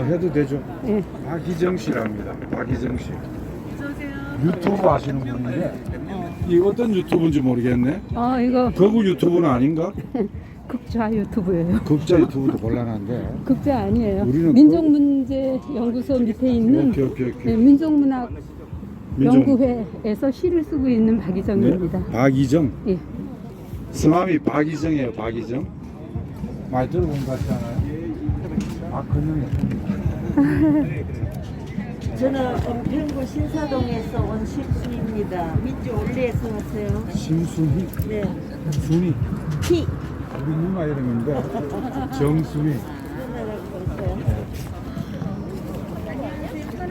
해도 되죠? 예. 박희정 씨랍니다. 박희정 씨. 유튜브 하시는 분인데 이 어떤 유튜브인지 모르겠네. 이거 거구 유튜브는 아닌가? 극좌 유튜브예요. 극자 유튜브도 곤란한데. 극좌 아니에요. 우리는 민족문제연구소 밑에 있는 오케이. 네, 민족문학 민족- 연구회에서 시를 쓰고 있는 박희정입니다. 네? 박희정. 예. 성함이 박희정이에요. 박희정. 많이 들어본 것 같지 않아요? 그녀. 저는 은평구 신사동에서 온 심순입니다. 민주 올리에서 왔어요. 심순희. 네. 순희. 피. 우리 누나 이름인데 정순희. 누나라고 왔어요.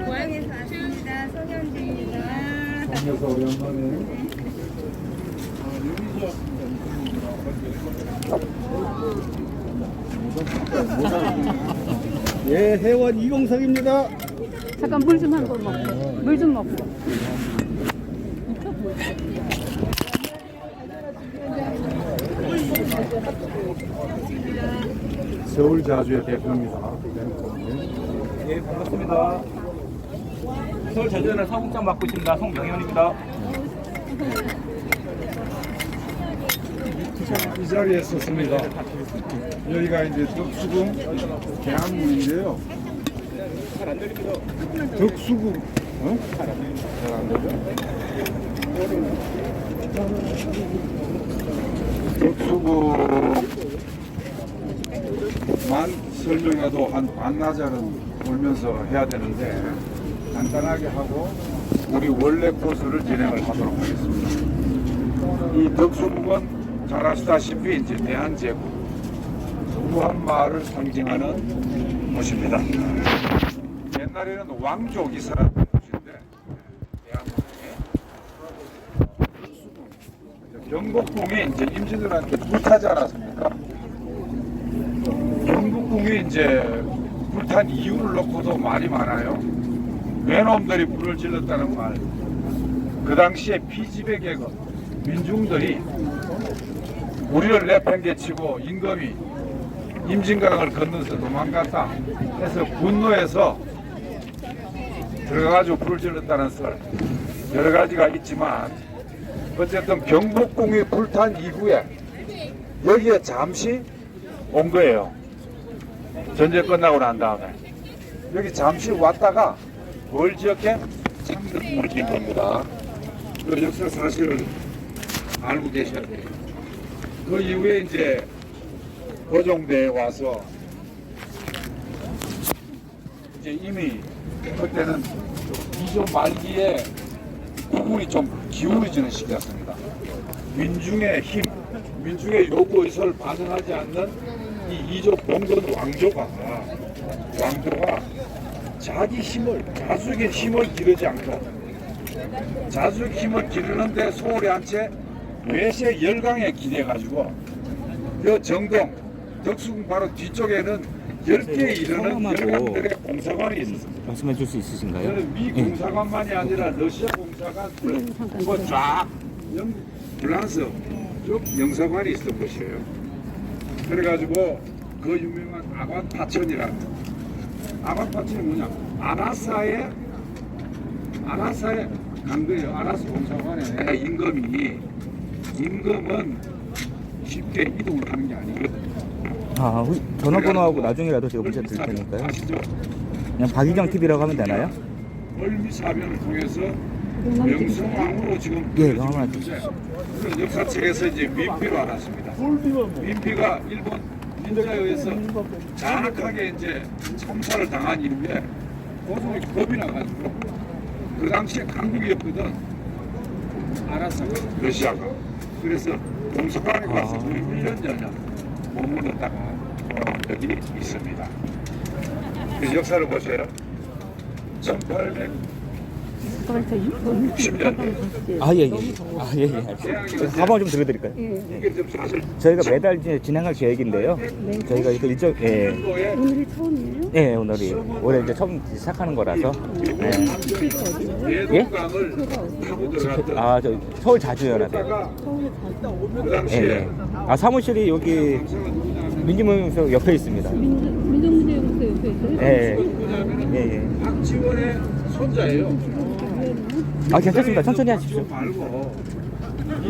고향에서 왔습니다. 송현주입니다. 동네에서 오랜만에. 예, 회원 이공석입니다. 잠깐 물 좀 한 번 먹고. 물 좀 먹고. 서울 자주의 대표입니다. 예, 반갑습니다. 서울 전전을 사국장 맡고 있습니다. 송병현입니다. 이 자리에 섰습니다. 여기가 이제 덕수궁 계양문인데요. 잘안 들립니다. 덕수궁, 잘안 되죠? 덕수궁만 설명해도 한 반나절은 돌면서 해야 되는데 간단하게 하고 우리 원래 코스를 진행을 하도록 하겠습니다. 이 덕수궁은 잘 아시다시피 이제 대한제국 무한마을을 상징하는 곳입니다. 옛날에는 왕족이 살았던 곳인데 대한민국에 경복궁이 이제 임진왜란때 불타지 않았습니까? 경복궁이 이제 불탄 이유를 놓고도 말이 많아요. 외놈들이 불을 질렀다는 말. 그 당시에 피지배 계급 민중들이 우리를 내팽개치고 임금이 임진강을 건너서 도망갔다 해서 분노해서 들어가가지고 불을 질렀다는 설 여러 가지가 있지만 어쨌든 경복궁이 불탄 이후에 여기에 잠시 온 거예요. 전쟁 끝나고 난 다음에 여기 잠시 왔다가 뭘 지었게? 창덕궁을 지은 겁니다. 그 역사 사실을 알고 계셔야 돼요. 그 이후에 이제 고종대에 와서 이제 이미 그때는 이조 말기에 국군이 좀 기울어지는 시기였습니다. 민중의 힘, 민중의 요구 의사를 반영하지 않는 이 이조 봉건 왕조가 자기 힘을 자숙의 힘을 기르지 않고 자숙 힘을 기르는데 소홀히 한 채 외세 열강에 기대가지고 그 정동 덕수궁 바로 뒤쪽에는 10개에 이르는 열강들의 공사관이 있었습니다. 말씀해 줄 수 있으신가요? 저는 미 공사관만이 아니라 러시아 공사관 그거 쫙 프랑스 쭉 영사관이 있었던 곳이에요. 그래가지고 그 유명한 아관파천이라는 아관파천이 뭐냐 아라사에 간 거예요. 아라스 공사관에 임금은 쉽게 이동을 하는 게 아니거든요. 전화번호하고 나중에라도 제가 문자 드릴 테니까요. 아시죠? 그냥 박희정 TV라고 하면 되나요? 을미사변을 통해서 명성황후로 지금 예, 명함을 그 역사책에서 이제 민피로 알았습니다. 민피가 일본 민자에 의해서 잔악하게 이제 참사를 당한 이후에 고종이 겁이 나가지고 그 당시에 강국이었거든. 알았어, 러시아가. 그래서 공사관에 가서 우리 훈련전을 머물렀다가 여기 있습니다. 그 역사를 보세요. 1800 예. 알겠습니다. 가방 좀 들어드릴까요? 이게 좀 사실 저희가 매달 이제 진행할 계획인데요. 저희가 이거 일정, 오늘이 처음이에요? 오늘이 올해 이제 처음 시작하는 거라서. 예동강을 타고 들어갔던 저 서울 자주연합회. 그 당시에 사무실이 여기 민주문명소 옆에 있습니다. 민족문제연구소 적혀 있어요? 예, 누구냐면은 예, 예. 박지원의 손자예요. 아, 괜찮습니다. 천천히 하십시오. 말고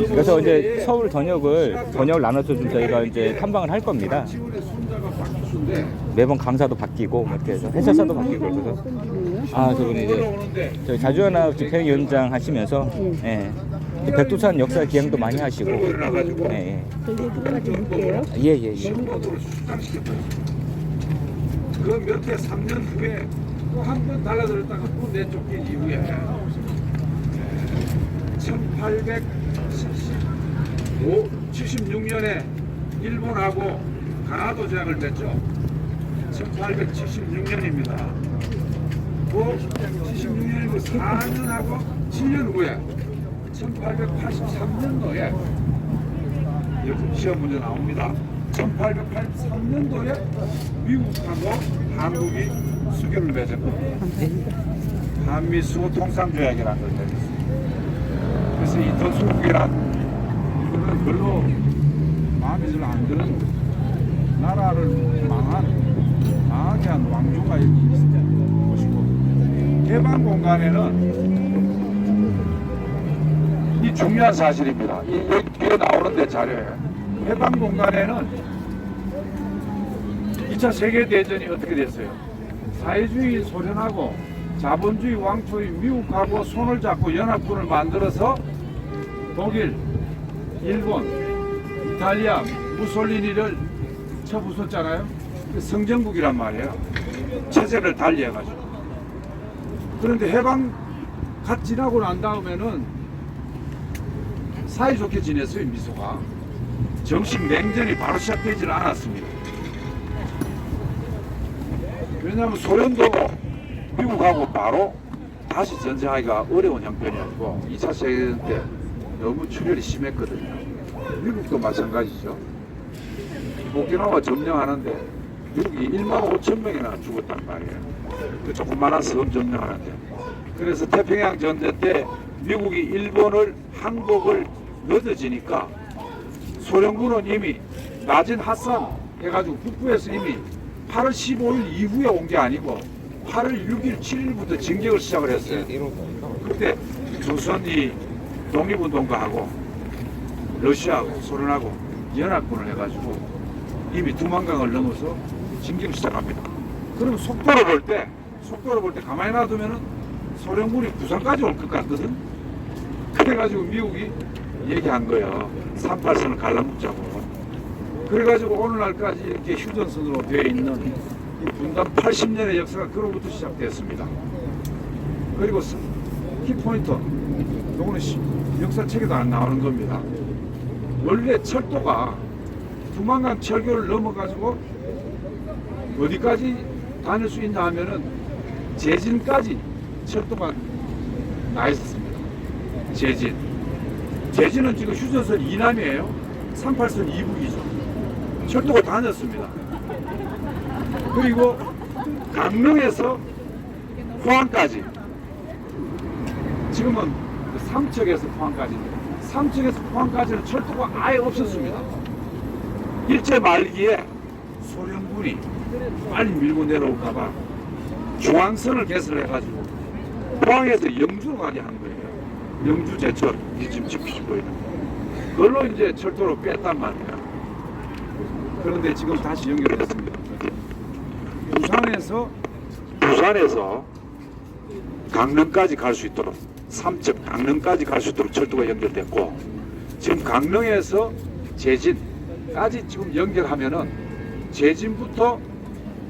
그래서 이제 서울 전역을 나눠서 좀 저희가 이제 탐방을 할 겁니다. 박지원의 손자가 박수인데 매번 강사도 바뀌고 뭐 이렇게 해서 해설사도 바뀌고 그래서 아 저분이 이제 올라오는데 저희 자주연합 집행위원장 하시면서 예. 백두산 역사 기행도 많이 하시고 일어나가지고 예, 저기 들어가서 볼게요. 예. 예, 예, 예. 신고도를 수상시켰어요. 그 몇 해 3년 후에 또 한 번 달라들었다가 또 내쫓긴 이후에 76년에 일본하고 강화도 제약을 맺죠. 1876년입니다. 그 76년이고 4년하고 7년 후에 1883년도에 시험 문제 나옵니다. 1883년도에 미국하고 한국이 수교를 맺었거든요. 한미 수호 통상조약이라는 걸 맺었어요. 그래서 이 도수국이란 이거는 별로 마음에 잘 안 드는 나라를 망하게 한 왕조가 여기 있는 곳이고, 해방 공간에는 이 중요한 사실입니다. 여기 뒤에 나오는데 자료에 해방 공간에는 2차 세계대전이 어떻게 됐어요? 사회주의 소련하고 자본주의 왕초인 미국하고 손을 잡고 연합군을 만들어서 독일, 일본, 이탈리아, 무솔리니를 쳐부쉈잖아요. 성전국이란 말이에요. 체제를 달리해가지고. 그런데 해방 갓 지나고 난 다음에는 사이좋게 지냈어요, 미소가. 정식 냉전이 바로 시작되질 않았습니다. 왜냐하면 소련도 미국하고 바로 다시 전쟁하기가 어려운 형편이었고 2차 세계대전 때 너무 출혈이 심했거든요. 미국도 마찬가지죠. 오키나와 점령하는데 미국이 1만 5천 명이나 죽었단 말이에요. 그 조그마한 섬 점령하는데. 그래서 태평양 전쟁 때 미국이 일본을 항복을 늦어지니까 소련군은 이미 낮은 핫산 해가지고 북부에서 이미 8월 15일 이후에 온 게 아니고 8월 6일, 7일부터 진격을 시작을 했어요. 그때 조선이 독립운동가하고 러시아하고 소련하고 연합군을 해가지고 이미 두만강을 넘어서 진격을 시작합니다. 그럼 속도로 볼 때 가만히 놔두면은 소련군이 부산까지 올 것 같거든. 그래가지고 미국이 얘기한 거예요. 38선을 갈라먹자고. 그래가지고 오늘날까지 이렇게 휴전선으로 되어 있는 이 분단 80년의 역사가 그로부터 시작됐습니다. 그리고 키포인트, 요거는 역사책에도 안 나오는 겁니다. 원래 철도가 두만강 철교를 넘어가지고 어디까지 다닐 수 있나 하면은 제진까지 철도가 나 있었습니다. 제진은 지금 휴전선 이남이에요. 38선 이북이죠. 철도가 다녔습니다. 그리고 강릉에서 포항까지, 지금은 삼척에서 포항까지인데 삼척에서 포항까지는 철도가 아예 없었습니다. 일제 말기에 소련군이 빨리 밀고 내려올까봐 중앙선을 개설해가지고 포항에서 영주로 가게 한 거예요. 영주 제철, 이 지금 지키고 있는 그걸로 이제 철도로 뺐단 말이에요. 그런데 지금 다시 연결됐습니다. 부산에서 강릉까지 갈 수 있도록, 삼척 강릉까지 갈 수 있도록 철도가 연결됐고, 지금 강릉에서 제진까지 지금 연결하면은 제진부터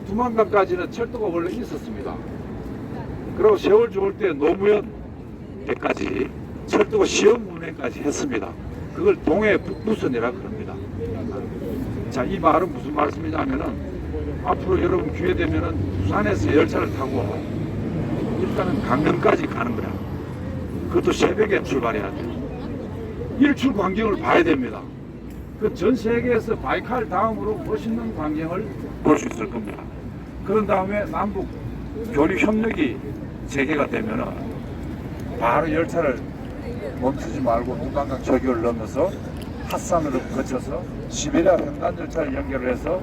두만강까지는 철도가 원래 있었습니다. 그리고 세월 좋을 때 노무현 때까지 철도가 시험 운행까지 했습니다. 그걸 동해 북부선이라고 합니다. 자, 이 말은 무슨 말씀이냐면은 앞으로 여러분 기회 되면은 부산에서 열차를 타고 일단은 강릉까지 가는 거야. 그것도 새벽에 출발해야 돼. 일출 광경을 봐야 됩니다. 그 전 세계에서 바이칼 다음으로 멋있는 광경을 볼 수 있을 겁니다. 그런 다음에 남북 교류 협력이 재개가 되면은 바로 열차를 멈추지 말고 두만강 철교를 넘어서 핫산으로 거쳐서 시베리아 횡단 열차를 연결을 해서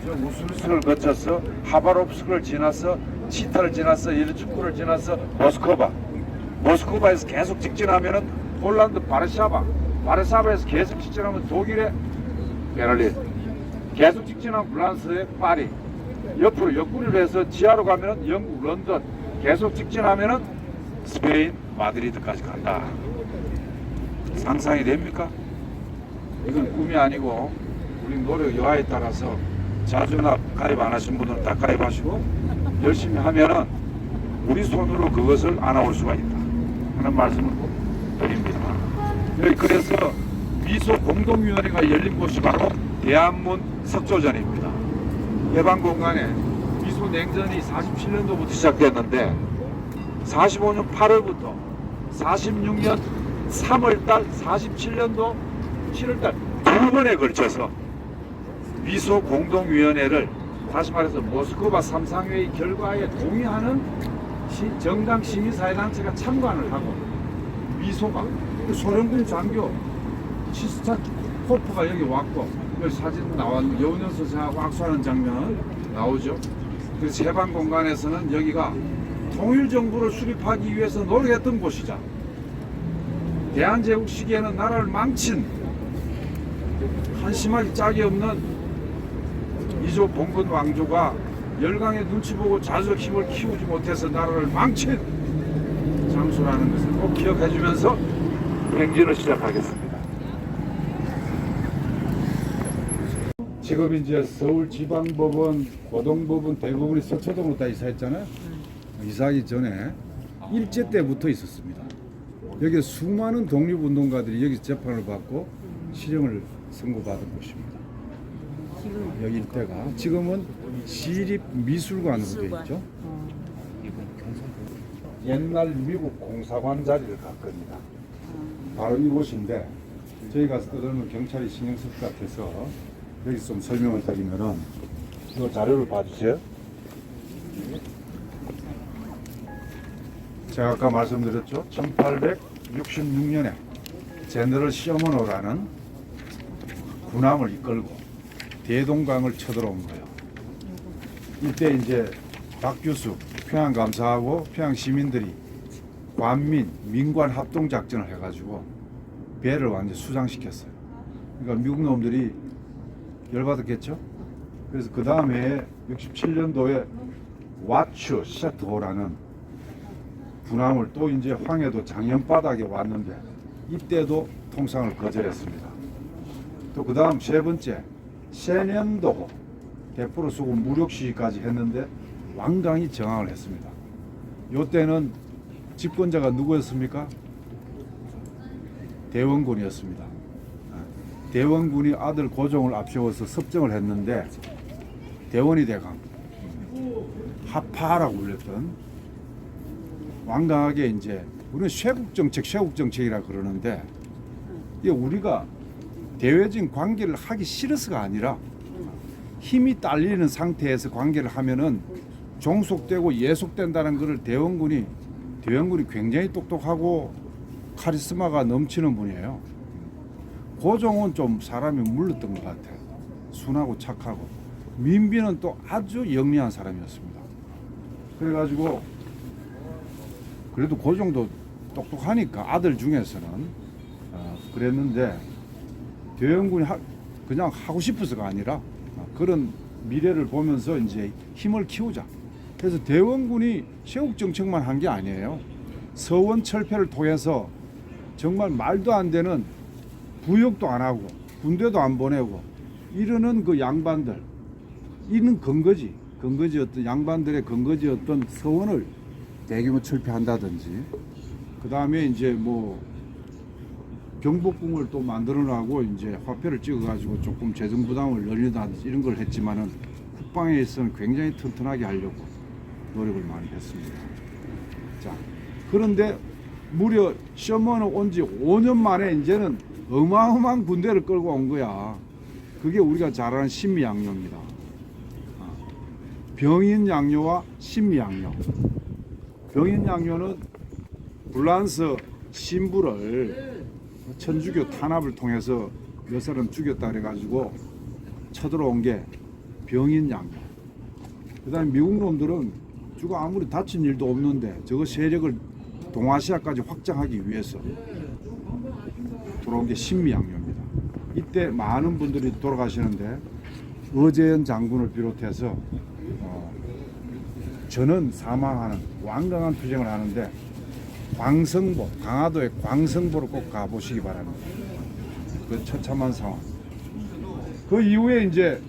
저 우술스를 거쳐서 하바롭스크를 지나서 치타를 지나서 이르츠쿠를 지나서 모스크바에서 계속 직진하면은 폴란드 바르샤바에서 계속 직진하면 독일의 베를린, 계속 직진하면 프랑스의 파리, 옆으로 옆구리를 해서 지하로 가면은 영국 런던, 계속 직진하면은 스페인 마드리드까지 간다. 상상이 됩니까? 이건 꿈이 아니고 우리 노력 여하에 따라서 자주납 가입 안 하신 분들은 다 가입하시고 열심히 하면은 우리 손으로 그것을 안아올 수가 있다 하는 말씀을 드립니다. 그래서 미소 공동위원회가 열린 곳이 바로 대한문 석조전입니다. 해방공간에 미소 냉전이 47년도부터 시작됐는데 45년 8월부터 46년 3월달 47년도 7월달 두 번에 걸쳐서 미소 공동위원회를 다시 말해서 모스크바 삼상회의 결과에 동의하는 정당 시민사회단체가 참관을 하고 미소가 소련군 장교 치스타코프가 여기 왔고 여기 사진 나왔는데 여운현 선생하고 악수하는 장면 나오죠. 그래서 해방 공간에서는 여기가 통일 정부를 수립하기 위해서 노력했던 곳이자 대한제국 시기에는 나라를 망친 한심하기 짝이 없는 이조 봉건 왕조가 열강의 눈치 보고 자적 힘을 키우지 못해서 나라를 망친 장소라는 것을 꼭 기억해 주면서 행진을 시작하겠습니다. 지금 이제 서울지방법원, 고등법원 대부분이 서초동으로 다 이사했잖아요. 이사하기 전에 일제 때부터 있었습니다. 여기 수많은 독립운동가들이 여기 재판을 받고 실형을 선고받은 곳입니다. 여기 일대가 지금은 시립미술관으로 되어 있죠. 옛날 미국 공사관 자리를 갔겁니다. 바로 이곳인데 저희가 떠들면 경찰이 신경 쓸 것 같아서 여기서 좀 설명을 드리면은 이 자료를 봐주세요. 제가 아까 말씀드렸죠. 1866년에 제너럴 시어머노라는 군함을 이끌고 대동강을 쳐들어온 거예요. 이때 이제 박규숙 평양 감사하고 평양 시민들이 관민 민관 합동 작전을 해가지고 배를 완전 수장시켰어요. 그러니까 미국 놈들이 열받았겠죠. 그래서 그 다음에 67년도에 와츠 샤트호라는 군함을 또 이제 황해도 장현바닥에 왔는데 이때도 통상을 거절했습니다. 또 그 다음 세 번째 세년도 대포를 쏘고 무력 시위까지 했는데 완강히 저항을 했습니다. 이때는 집권자가 누구였습니까? 대원군이었습니다. 대원군이 아들 고종을 앞세워서 섭정을 했는데 대원이 대강 하파라고 불렸던 완강하게 이제 우리는 쇄국정책이라 그러는데 이게 우리가 대외적인 관계를 하기 싫어서가 아니라 힘이 딸리는 상태에서 관계를 하면은 종속되고 예속된다는 것을 대원군이 굉장히 똑똑하고 카리스마가 넘치는 분이에요. 고종은 좀 사람이 물렀던 것 같아요. 순하고 착하고. 민비는 또 아주 영리한 사람이었습니다. 그래가지고 그래도 고종도 똑똑하니까 아들 중에서는 그랬는데 대원군이 그냥 하고 싶어서가 아니라 그런 미래를 보면서 이제 힘을 키우자. 그래서 대원군이 쇄국 정책만 한 게 아니에요. 서원 철폐를 통해서 정말 말도 안 되는 부역도 안 하고 군대도 안 보내고 이러는 그 양반들, 이는 근거지였던 양반들의 근거지였던 서원을 대규모 철폐한다든지, 그 다음에 이제 뭐 경복궁을 또 만들어나고 이제 화폐를 찍어가지고 조금 재정 부담을 늘린다든지 이런 걸 했지만은 국방에 있어서는 굉장히 튼튼하게 하려고 노력을 많이 했습니다. 자, 그런데 무려 셔먼을 온 지 5년 만에 이제는 어마어마한 군대를 끌고 온 거야. 그게 우리가 잘 아는 신미양요입니다. 병인양요와 신미양요. 병인양요는 불란서 신부를 천주교 탄압을 통해서 몇 사람 죽였다 그래가지고 쳐들어온 게 병인 양료. 그다음에 미국 놈들은 주가 아무리 다친 일도 없는데 저거 세력을 동아시아까지 확장하기 위해서 들어온 게 신미 양료입니다. 이때 많은 분들이 돌아가시는데 어재현 장군을 비롯해서 저는 사망하는 완강한 투쟁을 하는데 광성보, 강화도의 광성보를 꼭 가보시기 바랍니다. 그 처참한 상황. 그 이후에 이제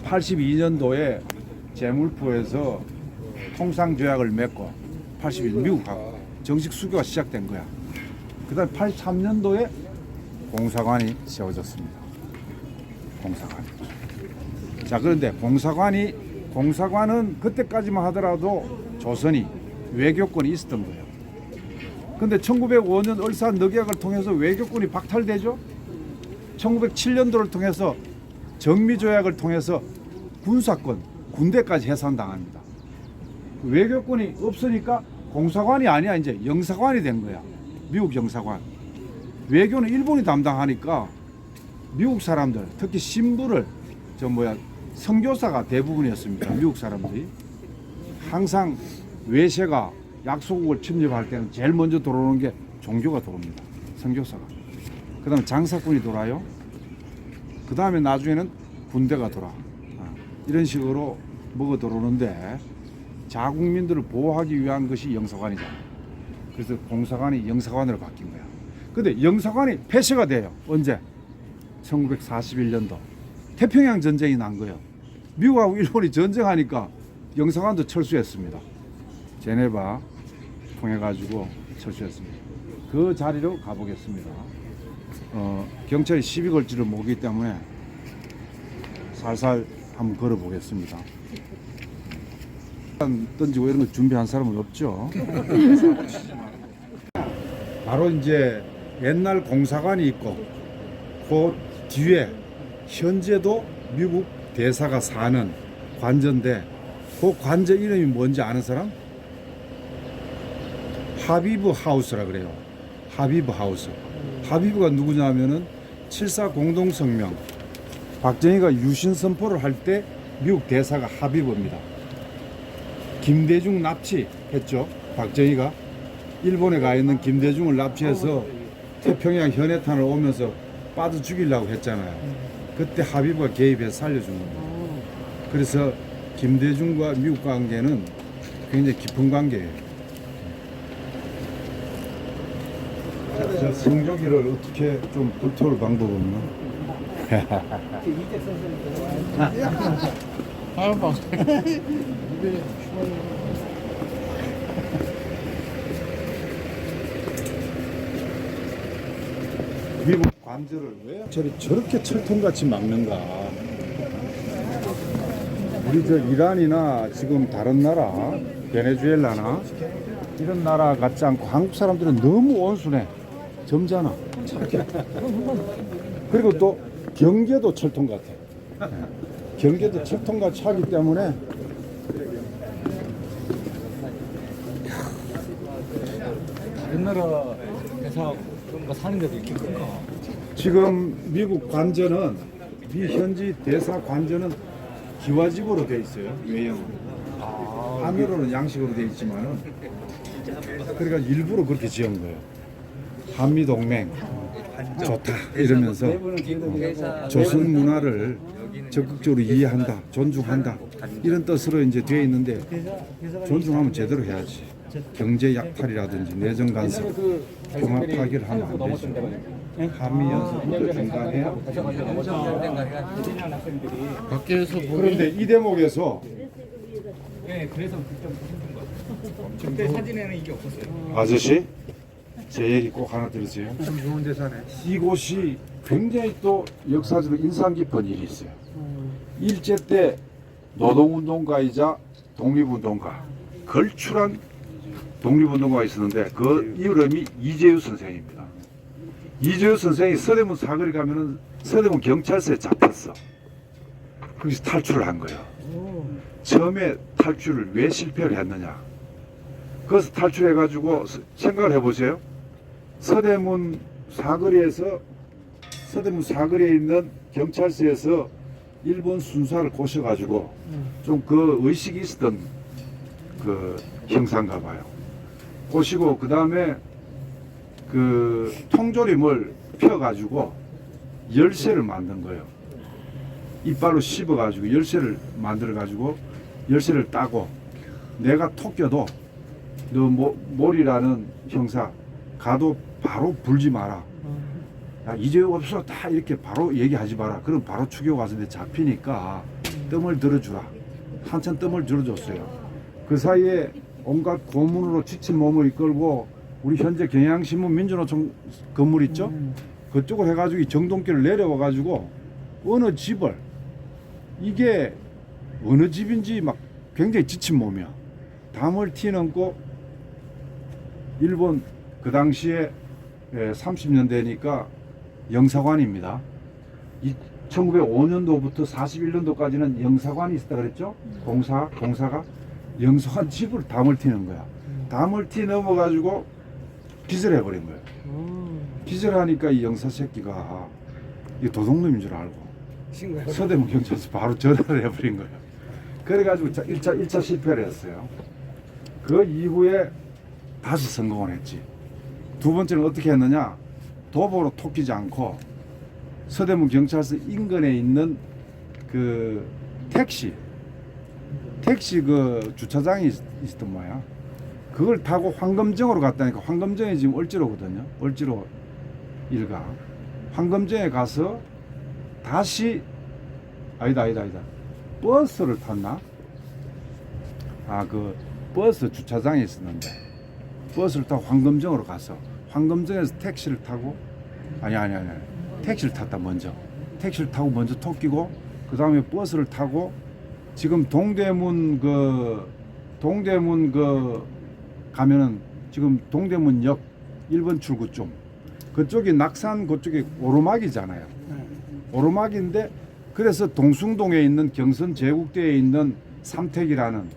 82년도에 제물포에서 통상조약을 맺고 81년 미국하고 정식 수교가 시작된 거야. 그 다음에 83년도에 공사관이 세워졌습니다. 공사관. 자, 그런데 공사관은 그때까지만 하더라도 조선이 외교권이 있었던 거예요. 근데 1905년 을산 늑약을 통해서 외교권이 박탈되죠. 1907년도를 통해서 정미조약을 통해서 군사권, 군대까지 해산당합니다. 외교권이 없으니까 공사관이 아니야 이제 영사관이 된 거야. 미국 영사관. 외교는 일본이 담당하니까 미국 사람들, 특히 신부를 선교사가 대부분이었습니다. 미국 사람들이 항상 외세가 약소국을 침입할 때는 제일 먼저 들어오는 게 종교가 들어옵니다. 선교사가. 그 다음에 장사꾼이 돌아요. 그 다음에 나중에는 군대가 돌아. 이런 식으로 먹어 들어오는데 자국민들을 보호하기 위한 것이 영사관이잖아. 그래서 공사관이 영사관으로 바뀐 거야. 근데 영사관이 폐쇄가 돼요. 언제? 1941년도. 태평양 전쟁이 난 거예요. 미국하고 일본이 전쟁하니까 영사관도 철수했습니다. 제네바 통해가지고 철수했습니다. 그 자리로 가보겠습니다. 경찰이 시비 걸지를 모르기 때문에 살살 한번 걸어보겠습니다. 던지고 이런 거 준비한 사람은 없죠. 바로 이제 옛날 공사관이 있고 그 뒤에 현재도 미국 대사가 사는 관저인데 그 관저 이름이 뭔지 아는 사람? 하비브 하우스라 그래요. 하비브 하우스. 하비브가 누구냐면은 7.4 공동성명 박정희가 유신 선포를 할 때 미국 대사가 하비브입니다. 김대중 납치했죠. 박정희가 일본에 가 있는 김대중을 납치해서 태평양 현해탄을 오면서 빠져 죽이려고 했잖아요. 그때 하비브가 개입해서 살려준 겁니다. 그래서 김대중과 미국 관계는 굉장히 깊은 관계예요. 자, 성조기를 어떻게 좀 불태울 방법 없나? 미국 관저를 왜 저렇게 철통같이 막는가? 우리 저 이란이나 지금 다른 나라, 베네수엘라나 이런 나라 같지 않고 한국 사람들은 너무 온순해. 점잖아. 착해. 그리고 또 경계도 철통 같아. 경계도 철통같이 하기 때문에 다른 나라 대사 그런가 사는데도 이렇게 큰가? 지금 미국 관저는 미 현지 대사 관저는 기와집으로 돼 있어요. 외형은. 안으로는 양식으로 돼 있지만은 그러니까 일부러 그렇게 지은 거예요. 한미 동맹 좋다 이러면서 조선 문화를 적극적으로 이해한다, 존중한다 이런 뜻으로 이제 되어 있는데 존중하면 제대로 해야지. 경제 약탈이라든지 내정 간섭, 평화 파기를 하면 안 되죠. 한미 연습부터 중단해야. 밖에서 그런데 이 대목에서 네, 그래서 그때 사진에는 이게 없었어요. 아저씨 제 얘기 꼭 하나 들으세요. 참 좋은 대사네. 이곳이 굉장히 또 역사적으로 인상 깊은 일이 있어요. 일제 때 노동운동가이자 독립운동가, 걸출한 독립운동가가 있었는데 그 이름이 이재유 선생입니다. 이재유 선생이 서대문 사거리 가면은 서대문 경찰서에 잡혔어. 거기서 탈출을 한 거예요. 처음에 탈출을 왜 실패를 했느냐? 거기서 탈출해가지고 생각을 해보세요. 서대문 사거리에 있는 경찰서에서 일본 순사를 꼬셔가지고 좀 그 의식이 있었던 그 형사인가 봐요. 꼬시고 그 다음에 그 통조림을 펴가지고 열쇠를 만든 거예요. 이빨로 씹어가지고 열쇠를 만들어가지고 열쇠를 따고 내가 토껴도 너 몰이라는 형사 가도 바로 불지 마라. 야, 이제 없어 다 이렇게 바로 얘기하지 마라. 그럼 바로 추격 와서 내 잡히니까 뜸을 들어주라. 한참 뜸을 들어줬어요. 그 사이에 온갖 고문으로 지친 몸을 이끌고 우리 현재 경향신문 민주노총 건물 있죠? 그쪽을 해가지고 이 정동길을 내려와 가지고 어느 집을 이게 어느 집인지 막 굉장히 지친 몸이야. 담을 튀넘고 일본 그 당시에 30년대니까 영사관입니다. 1905년도부터 41년도까지는 영사관이 있었다 그랬죠? 공사가 영사관 집을 담을 튀는 거야. 담을 튀 넘어가지고 기절해 버린 거예요. 기절하니까 이 영사 새끼가 이 도둑놈인 줄 알고 서대문 경찰서 바로 전화를 해버린 거예요. 그래가지고 1차 실패를 했어요. 그 이후에 다시 성공을 했지. 두 번째는 어떻게 했느냐? 도보로 토끼지 않고 서대문 경찰서 인근에 있는 그 택시 그 주차장이 있었던 거야. 그걸 타고 황금정으로 갔다니까. 황금정이 지금 을지로거든요. 을지로 일가. 황금정에 가서 다시 아니다. 버스를 탔나? 그 버스 주차장에 있었는데 버스를 타고 황금정으로 가서 황금정에서 택시를 타고 아니 택시를 탔다. 먼저 택시를 타고 먼저 토끼고 그 다음에 버스를 타고 지금 동대문 가면은 지금 동대문역 1번 출구쯤 그쪽이 낙산 그쪽이 오르막이잖아요. 오르막인데 그래서 동숭동에 있는 경선 제국대에 있는 삼택이라는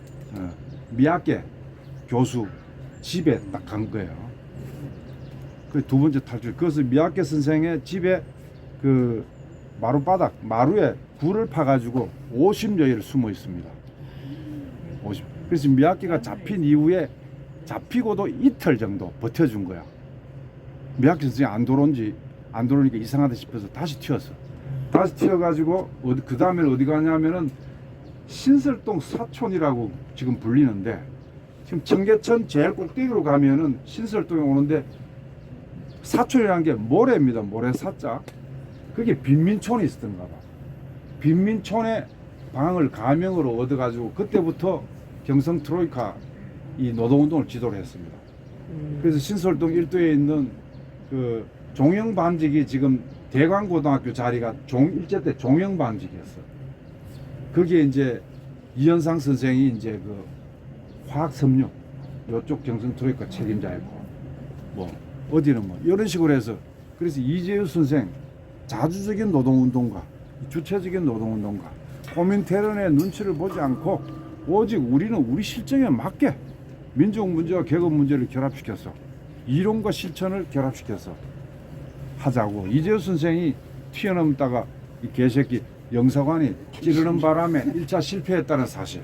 미학계 교수 집에 딱 간 거예요. 그 두 번째 탈출. 그래서 미학계 선생의 집에 그 마루바닥 마루에 불을 파가지고 50여일 숨어 있습니다. 50. 그래서 미학계가 잡힌 이후에 잡히고도 이틀 정도 버텨준 거야. 미학계 선생이 안 들어오니까 이상하다 싶어서 다시 튀었어. 다시 튀어가지고 그 다음에 어디 가냐면은 신설동 사촌이라고 지금 불리는데 지금 청계천 제일 꼭대기로 가면은 신설동에 오는데 사촌이라는 게 모래입니다. 모래 사자. 그게 빈민촌이 있었던가 봐. 빈민촌에 방을 가명으로 얻어가지고 그때부터 경성 트로이카 이 노동운동을 지도를 했습니다. 그래서 신설동 일도에 있는 그 종영반직이 지금 대광고등학교 자리가 일제 때 종영반직이었어. 거기에 이제 이현상 선생이 이제 그 화학섬유 요쪽 경성 트로이카 책임자였고 뭐 어디는 뭐 이런 식으로 해서 그래서 이재유 선생 자주적인 노동운동가 주체적인 노동운동가 코민테런의 눈치를 보지 않고 오직 우리는 우리 실정에 맞게 민족 문제와 계급 문제를 결합시켜서 이론과 실천을 결합시켜서 하자고 이재유 선생이 튀어넘다가 이 개새끼 영사관이 찌르는 바람에 1차 실패했다는 사실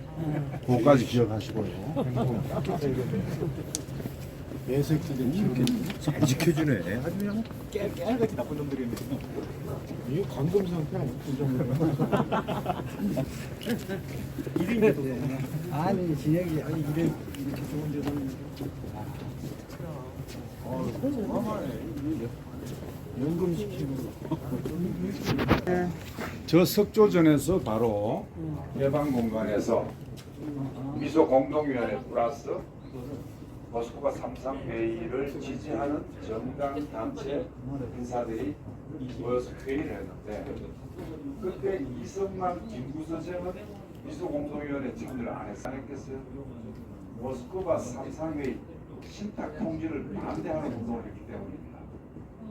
그거까지 기억하시고요. 매색들이 이렇게 잘 지켜주네. 아주 그냥 깨알같이 나쁜 놈들이네. 이 감금 상태가 나쁜 정도야. 이름이 아니 진혁이 아니 이래 이렇게 좋은 데는 연금시키고 저 석조전에서 바로 예방공간에서 미소 공동위원회 플러스 모스크바 삼상회의를 지지하는 정당 단체 인사들이 모여서 회의를 했는데 그때 이성만 김구 선생은 미소 공동위원회 참여를 안 했겠어요? 모스크바 삼상회의 신탁 통지를 반대하는 운동을 했기 때문입니다.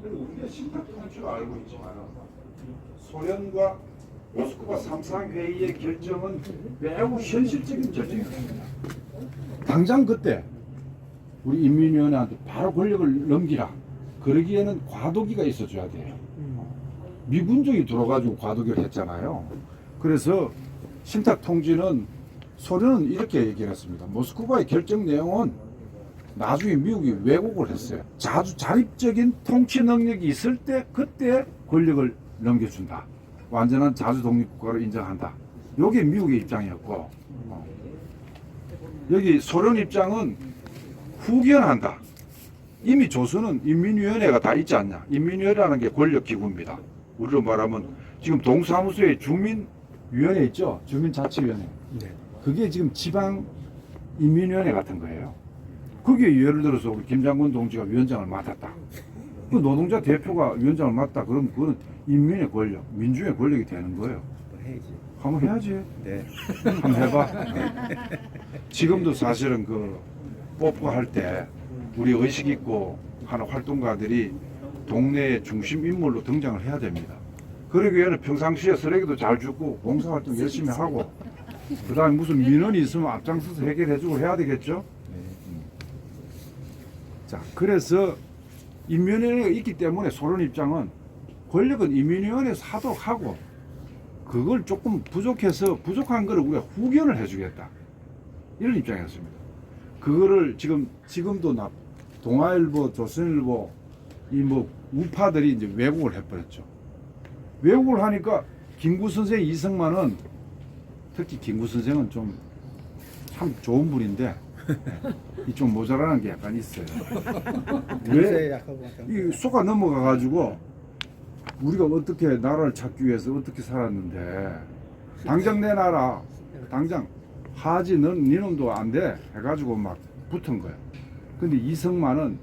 우리가 신탁 통지를 알고 있지만 소련과 모스크바 삼상회의의 결정은 매우 현실적인 결정이었습니다. 당장 그때 우리 인민위원회한테 바로 권력을 넘기라. 그러기에는 과도기가 있어줘야 돼요. 미군족이 들어가지고 과도기를 했잖아요. 그래서 신탁 통지는 소련은 이렇게 얘기를 했습니다. 모스크바의 결정 내용은 나중에 미국이 왜곡을 했어요. 자주 자립적인 통치 능력이 있을 때 그때 권력을 넘겨준다. 완전한 자주 독립국가로 인정한다. 이게 미국의 입장이었고 여기 소련 입장은 후견한다. 이미 조선은 인민위원회가 다 있지 않냐. 인민위원회라는 게 권력기구입니다. 우리로 말하면 지금 동사무소에 주민위원회 있죠. 주민자치위원회. 그게 지금 지방인민위원회 같은 거예요. 그게 예를 들어서 우리 김 장군 동지가 위원장을 맡았다. 그 노동자 대표가 위원장을 맡다. 그럼 그건 인민의 권력, 민주의 권력이 되는 거예요. 한번 해야지. 네. 한번 해봐. 지금도 사실은 그 뽀뽀할 때 우리 의식 있고 하는 활동가들이 동네의 중심 인물로 등장을 해야 됩니다. 그러기 위해는 평상시에 쓰레기도 잘 줍고 봉사활동 열심히 하고 그 다음에 무슨 민원이 있으면 앞장서서 해결해주고 해야 되겠죠. 자, 그래서 인민위원회가 있기 때문에 소련 입장은 권력은 인민위원회에서 하도록 하고 그걸 조금 부족해서 부족한 거를 우리가 후견을 해주겠다. 이런 입장이었습니다. 그거를 지금도 동아일보, 조선일보 이 뭐 우파들이 이제 왜곡을 해버렸죠. 왜곡을 하니까 김구 선생, 이승만은 특히 김구 선생은 좀 참 좋은 분인데 좀 모자라는 게 약간 있어요. 왜? 이 속아 넘어가가지고 우리가 어떻게 나라를 찾기 위해서 어떻게 살았는데 당장 내놔라. 당장 하지 니놈도 안 돼. 해가지고 막 붙은 거야. 근데 이승만은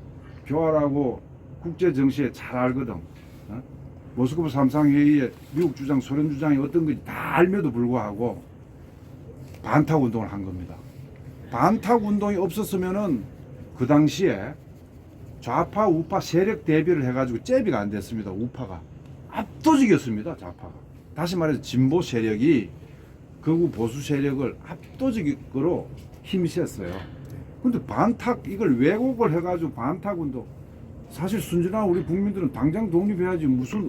교활하고 국제 정시에 잘 알거든. 어? 모스크바 삼상회의에 미국 주장, 소련 주장이 어떤 건지 다 알면도 불구하고 반탁 운동을 한 겁니다. 반탁 운동이 없었으면은 그 당시에 좌파, 우파 세력 대비를 해가지고 잽이가 안 됐습니다. 우파가 압도적이었습니다. 좌파가. 다시 말해서 진보 세력이 극우 보수 세력을 압도적으로 힘이 셌어요. 근데 반탁 이걸 왜곡을 해가지고 반탁 운동 사실 순진한 우리 국민들은 당장 독립해야지 무슨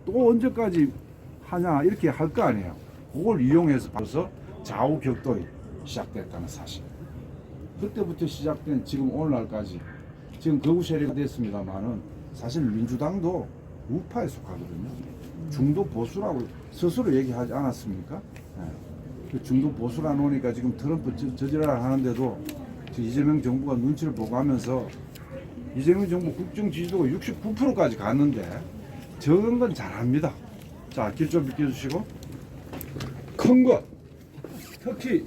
언제까지 하냐 이렇게 할 거 아니에요. 그걸 이용해서 벌써 좌우 격돌이 시작됐다는 사실. 그때부터 시작된 지금 오늘날까지 지금 극우 세력이 됐습니다만은 사실 민주당도 우파에 속하거든요. 중도 보수라고 스스로 얘기하지 않았습니까? 네. 중도 보수라 놓으니까 지금 트럼프 저지랄 하는데도 이재명 정부가 눈치를 보고 하면서 이재명 정부 국정 지지도가 69%까지 갔는데 적은 건 잘합니다. 자, 길 좀 비켜주시고 큰 것 특히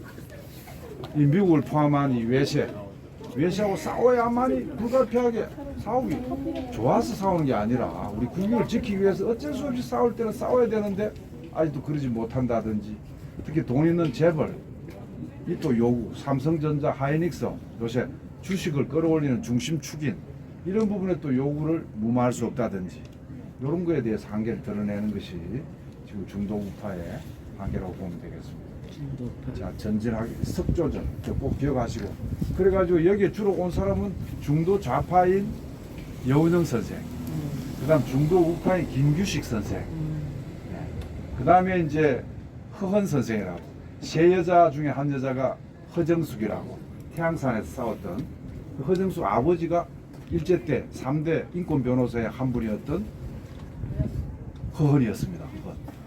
이 미국을 포함한 이 외세하고 싸워야만이 불가피하게 싸우기 좋아서 싸우는 게 아니라 우리 국익을 지키기 위해서 어쩔 수 없이 싸울 때는 싸워야 되는데 아직도 그러지 못한다든지 특히 돈 있는 재벌 이 또 요구 삼성전자, 하이닉스 요새 주식을 끌어올리는 중심축인 이런 부분에 또 요구를 무마할 수 없다든지 이런 거에 대해서 한계를 드러내는 것이 지금 중도 우파의 한계라고 보면 되겠습니다. 자, 전진하게 석조전 꼭 기억하시고 그래가지고 여기에 주로 온 사람은 중도 좌파인 여운형 선생 그 다음 중도 우파인 김규식 선생 네. 그 다음에 이제 허헌 선생이라고 세 여자 중에 한 여자가 허정숙이라고 태양산에서 싸웠던 그 허정숙 아버지가 일제 때 3대 인권 변호사의 한 분이었던 허헌이었습니다.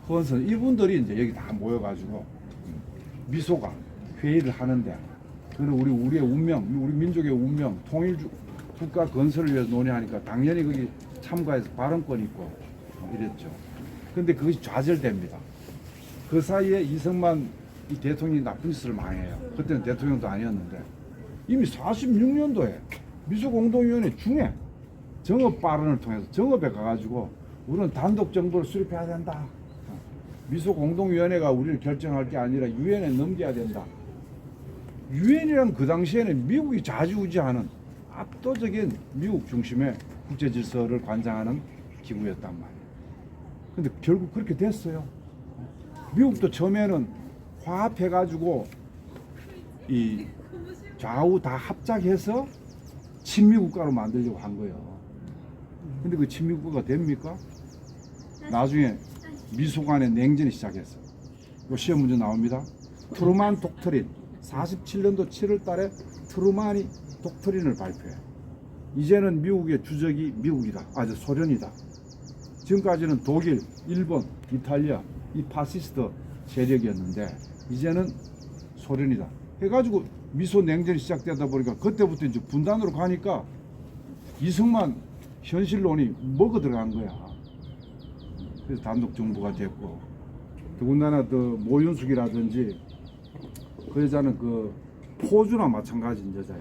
허헌 선생 이분들이 이제 여기 다 모여가지고 미소가 회의를 하는데 그는 우리의 운명, 우리 민족의 운명, 통일 국가 건설을 위해서 논의하니까 당연히 거기 참가해서 발언권 있고 이랬죠. 근데 그것이 좌절됩니다. 그 사이에 이승만 이 대통령이 나쁜 짓을 많이 해요. 그때는 대통령도 아니었는데 이미 46년도에 미소공동위원회 중에 정업 발언을 통해서 정업에 가가지고 우리는 단독 정부를 수립해야 된다. 미소공동위원회가 우리를 결정할 게 아니라 유엔에 넘겨야 된다. 유엔이란 그 당시에는 미국이 좌지우지하는 압도적인 미국 중심의 국제 질서를 관장하는 기구였단 말이에요. 근데 결국 그렇게 됐어요. 미국도 처음에는 화합해가지고 이 좌우 다 합작해서 친미국가로 만들려고 한 거예요. 근데 그 친미국가가 됩니까? 나중에 미소간의 냉전이 시작했어. 이 시험 문제 나옵니다. 트루만 독트린. 47년도 7월 달에 트루만이 독트린을 발표해. 이제는 미국의 주적이 미국이다. 아주 소련이다. 지금까지는 독일, 일본, 이탈리아 이 파시스트 세력이었는데 이제는 소련이다. 해가지고 미소 냉전이 시작되다 보니까 그때부터 이제 분단으로 가니까 이승만 현실론이 먹어 들어간 거야. 그래서 단독 정부가 됐고 더군다나 그 모윤숙이라든지 그 여자는 그 포주나 마찬가지인 여자야.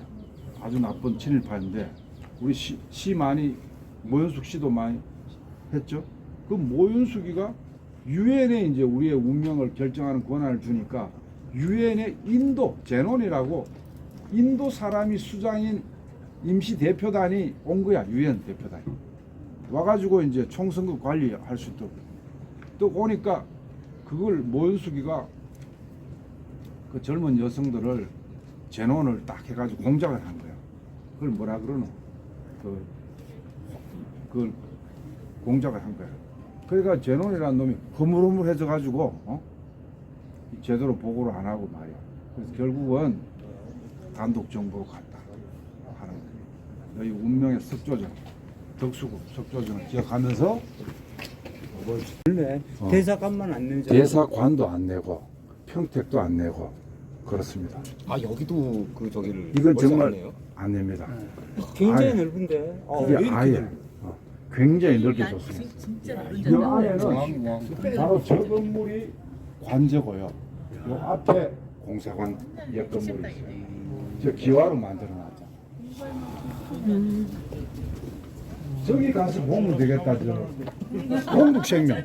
아주 나쁜 친일파인데 우리 시 많이 모윤숙 씨도 많이 했죠. 그 모윤숙이가 유엔에 이제 우리의 운명을 결정하는 권한을 주니까 유엔의 인도 제논이라고 인도 사람이 수장인 임시 대표단이 온 거야. 유엔 대표단이 와가지고 이제 총선거 관리할 수 있도록 또 오니까 그걸 모윤숙이가 그 젊은 여성들을 제논을 딱 해가지고 공작을 한 거야. 그걸 뭐라 그러노? 그걸 공작을 한 거야. 그러니까 제논이라는 놈이 허물허물해져가지고 제대로 보고를 안 하고 말이야. 그래서 결국은 단독 정부로 갔다 하는 거야. 너희 운명의 석조전, 덕수국 석조전을 기억하면서 대사관만 안 내는 대사관도 안 내고 평택도 안 내고 그렇습니다. 아 여기도 그 저기를 이건 벌써 정말 안 내요? 안 냅니다. 굉장히 아예. 넓은데. 이게 아예 굉장히 넓게 줬습니다. 이 안에는 바로 저 건물이 관저고요. 이 앞에 공사관 옛 건물이 있어요. 저 기와로 만들어놨죠. 저기 가서 보면 되겠다. 저 동국생명.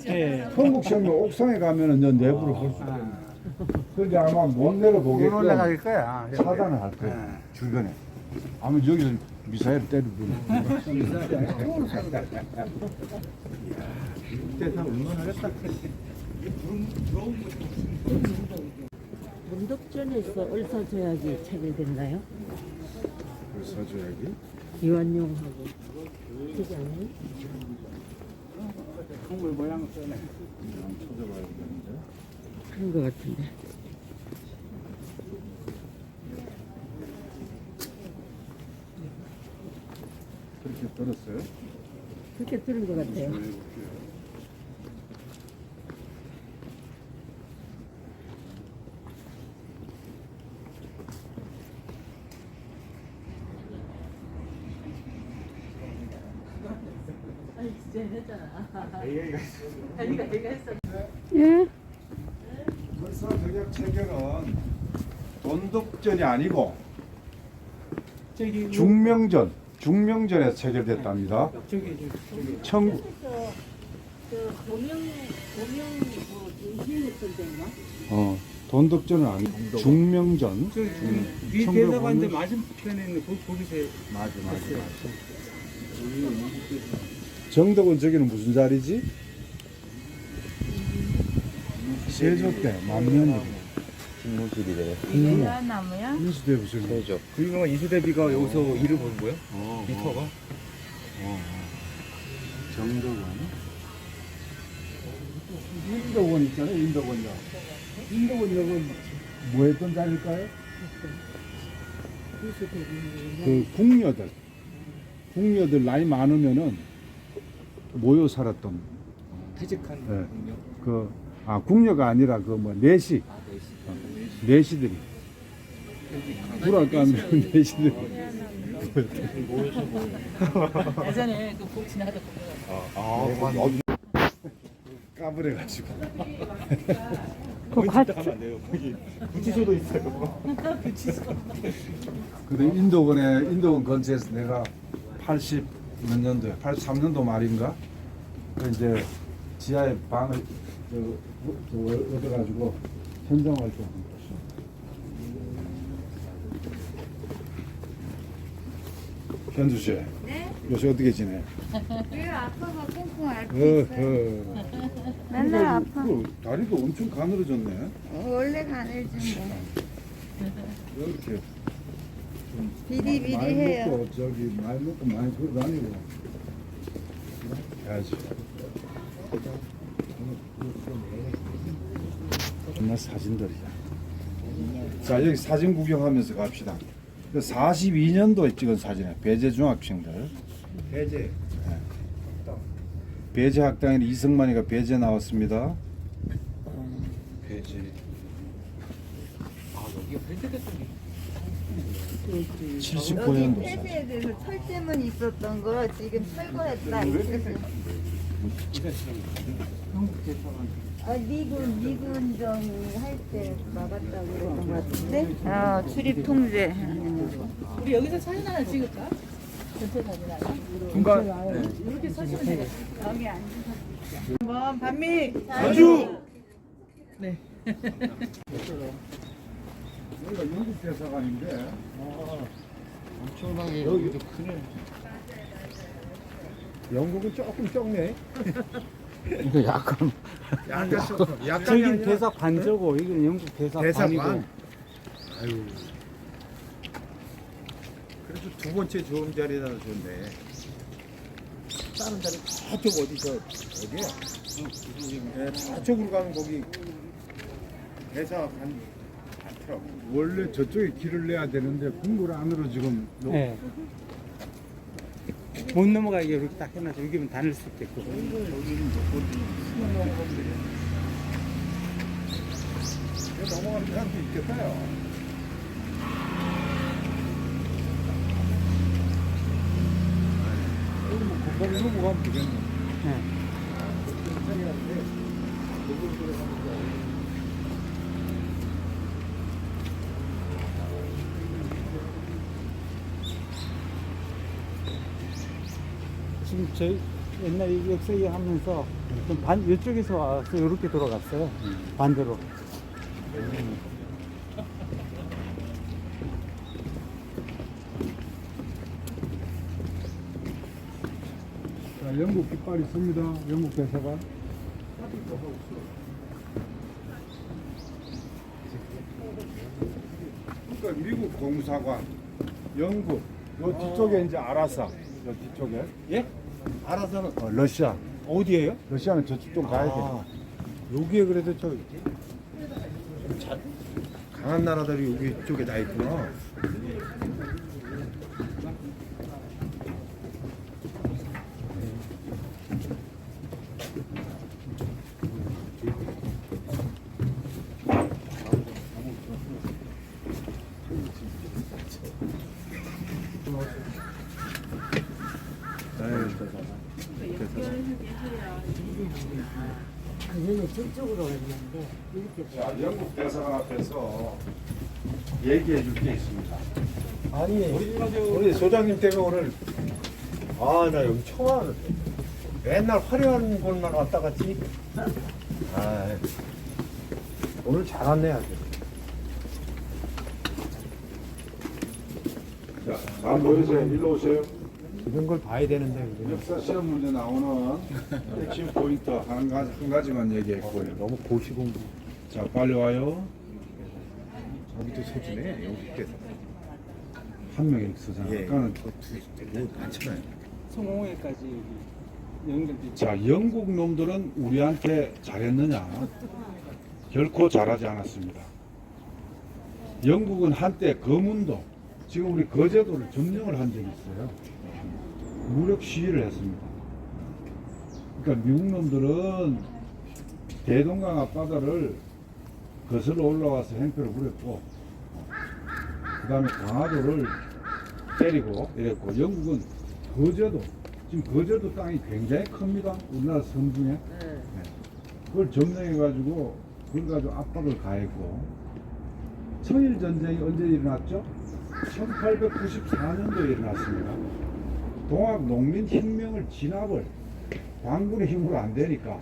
동국생명 옥상에 가면은 저 내부를 볼 수가 있는. 그런데 아마 못 내려보게끔 올라갈 거야. 차단을 할 거예요. 주변에. 아마 여기서 미사일 때리고. 대사 얼마나 했다. 문덕전에서 을사조약이 체결됐나요? 사조약이 이완용하고 그지 않아요? 동물 모양 써네. 찾아봐야 되는데. 그런 것 같은데. 그렇게 들었어요? 그렇게 들은 것 같아요. 예? 불사조약 체결은 돈독전이 아니고 중명전에서 체결됐답니다. 청 돈독전은 아니고 중명전. 위 대사관인데 맞은편에 있는 거기서 맞아. 정덕은 저기는 무슨 자리지? 세조 때 만년이고 중무실이래. 나무야? 인수대 무슨 세죠. 그 유명한 이수대비가 여기서 일을 본 거예요? 미터가? 정덕원 인덕원 있잖아요. 인덕원이요. 인덕원이라고 뭐 했던 자리일까요? 그 궁녀들 나이 많으면은 모여 살았던 퇴직한 네. 궁녀가 아니라 그 뭐 내시 내시들이 불알 까면 내시들이 예전에 그곡 지나가다 보면 까불해가지고 그 같이 가면 안 돼요. 거기 구치소도 있어요. 근데 인도원 근처에서 내가 80 몇 년도에 83년도 말인가 그 이제 지하에 방을 얻어가지고 현장 활동한 거죠. 현주 씨, 네? 요새 어떻게 지내? 왜 아파서 꽁꽁 앓고 있어요. 맨날 아파. 다리도 엄청 가늘어졌네. 원래 가늘지 뭐. 이렇게 비리비리해요. 많이 먹고 많이 걸어 다니고 해야지. 정말 사진들이야. 자, 여기 사진 구경하면서 갑시다. 42년도에 찍은 사진이에요. 배제 중학생들. 배제. 배제 학당에는 이승만이가 배제 나왔습니다. 배제. 아 여기 밴드됐던 게 79년도 사진. 폐쇄에 대해서 철제문이 있었던 거 지금 철거했다. 미군정이 할 때 막았다고 그랬던 것 같은데. 출입 통제. 우리 여기서 사진 하나 찍을까? 전체 사진 하나. 중간 이렇게 서시면 되겠다. 여기 앉으셔. 한번 반미. 아주. 네. 여기가 영국 대사관인데. 엄청나게 여기도 크네. 영국은 조금 적네. 이거 약간 약간 저긴 대사 관저고 이건 영국 대사관이고. 대사관. 아유. 그래도 두 번째 좋은 자리라 좋네. 다른 자리 저쪽 어디야? 네, 저쪽으로 가면 거기 대사관 많더라고. 원래 저쪽에 길을 내야 되는데 국물 안으로 지금 네. 못 넘어가게 이렇게 딱 해놔서 여기면 다닐 수 있게끔. 넘어가는 사람도 있겠다요. 여기 뭐 금방 넘어가면 되겠네. 네. 지금 저희 옛날 역사 이해하면서 좀 이쪽에서 와서 이렇게 돌아갔어요. 반대로. 자, 영국 깃발 있습니다. 영국 대사관. 그러니까 미국 공사관, 영국, 요 뒤쪽에 이제 아라사, 요 뒤쪽에. 예? 아라사는 러시아. 어디에요? 러시아는 저쪽 좀 가야 돼. 여기에 그래도 저 강한 나라들이 여기 쪽에 다 있구나. 전에 저쪽으로 갔는데 이렇게 자, 영국 대사관 앞에서 얘기해 줄 게 있습니다. 아니, 우리 소장님 때문에 오늘 나 여기 처음 왔는데 맨날 화려한 곳만 왔다 갔지. 오늘 잘 왔네 아주. 자, 잘 보이세요? 일로 오세요. 이런 걸 봐야 되는데 역사 시험 문제 나오는 핵심 포인트 한 가지만 얘기했고요. 너무 고시공부. 자, 빨리 와요. 저기도 소주네 영국 대사. 한 명이 쓰잖아. 아까는 많잖아요. 성공회까지 여기 연결돼 있죠. 자, 영국 놈들은 우리한테 잘했느냐? 결코 잘하지 않았습니다. 영국은 한때 거문도, 지금 우리 거제도를 점령을 한 적이 있어요. 무력 시위를 했습니다. 그러니까 미국 놈들은 대동강 앞바다를 거슬러 올라와서 행패를 부렸고, 그 다음에 강화도를 때리고 이랬고, 영국은 거제도, 지금 거제도 땅이 굉장히 큽니다. 우리나라 섬 중에. 네. 그걸 점령해가지고, 그걸 가지고 압박을 가했고, 청일전쟁이 언제 일어났죠? 1894년도에 일어났습니다. 동학농민혁명을 진압을 광군의 힘으로 안 되니까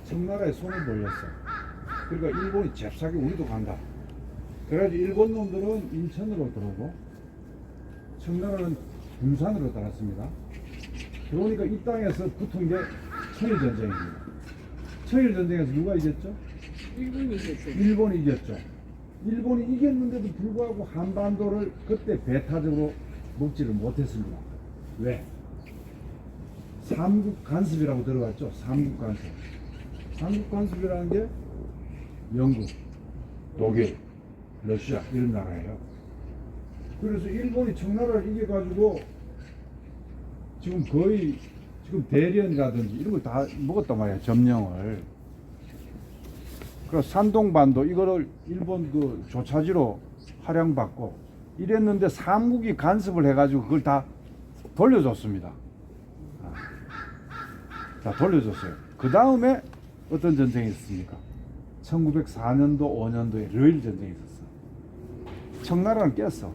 청나라에 손을 벌렸어. 그러니까 일본이 잽싸게 우리도 간다. 그래가지고 일본 놈들은 인천으로 들어오고 청나라는 군산으로 들어갔습니다. 그러니까 이 땅에서 붙은 게 청일전쟁입니다. 청일전쟁에서 누가 이겼죠? 일본이 이겼어요. 일본이 이겼죠. 일본이 이겼는데도 불구하고 한반도를 그때 배타적으로 먹지를 못했습니다. 왜? 삼국 간섭이라고 들어갔죠. 삼국 간섭. 한국 간섭이라는 게 영국, 독일, 러시아 이런 나라예요. 그래서 일본이 청나라를 이겨가지고 지금 거의 지금 대련이라든지 이런 걸 다 먹었단 말이야, 점령을. 그래서 산동반도 이거를 일본 그 조차지로 활용받고 이랬는데 삼국이 간섭을 해가지고 그걸 다 돌려줬습니다. 다 돌려줬어요. 그 다음에 어떤 전쟁이 있었습니까? 1904년도, 5년도에 러일 전쟁이 있었어. 청나라는 깼어.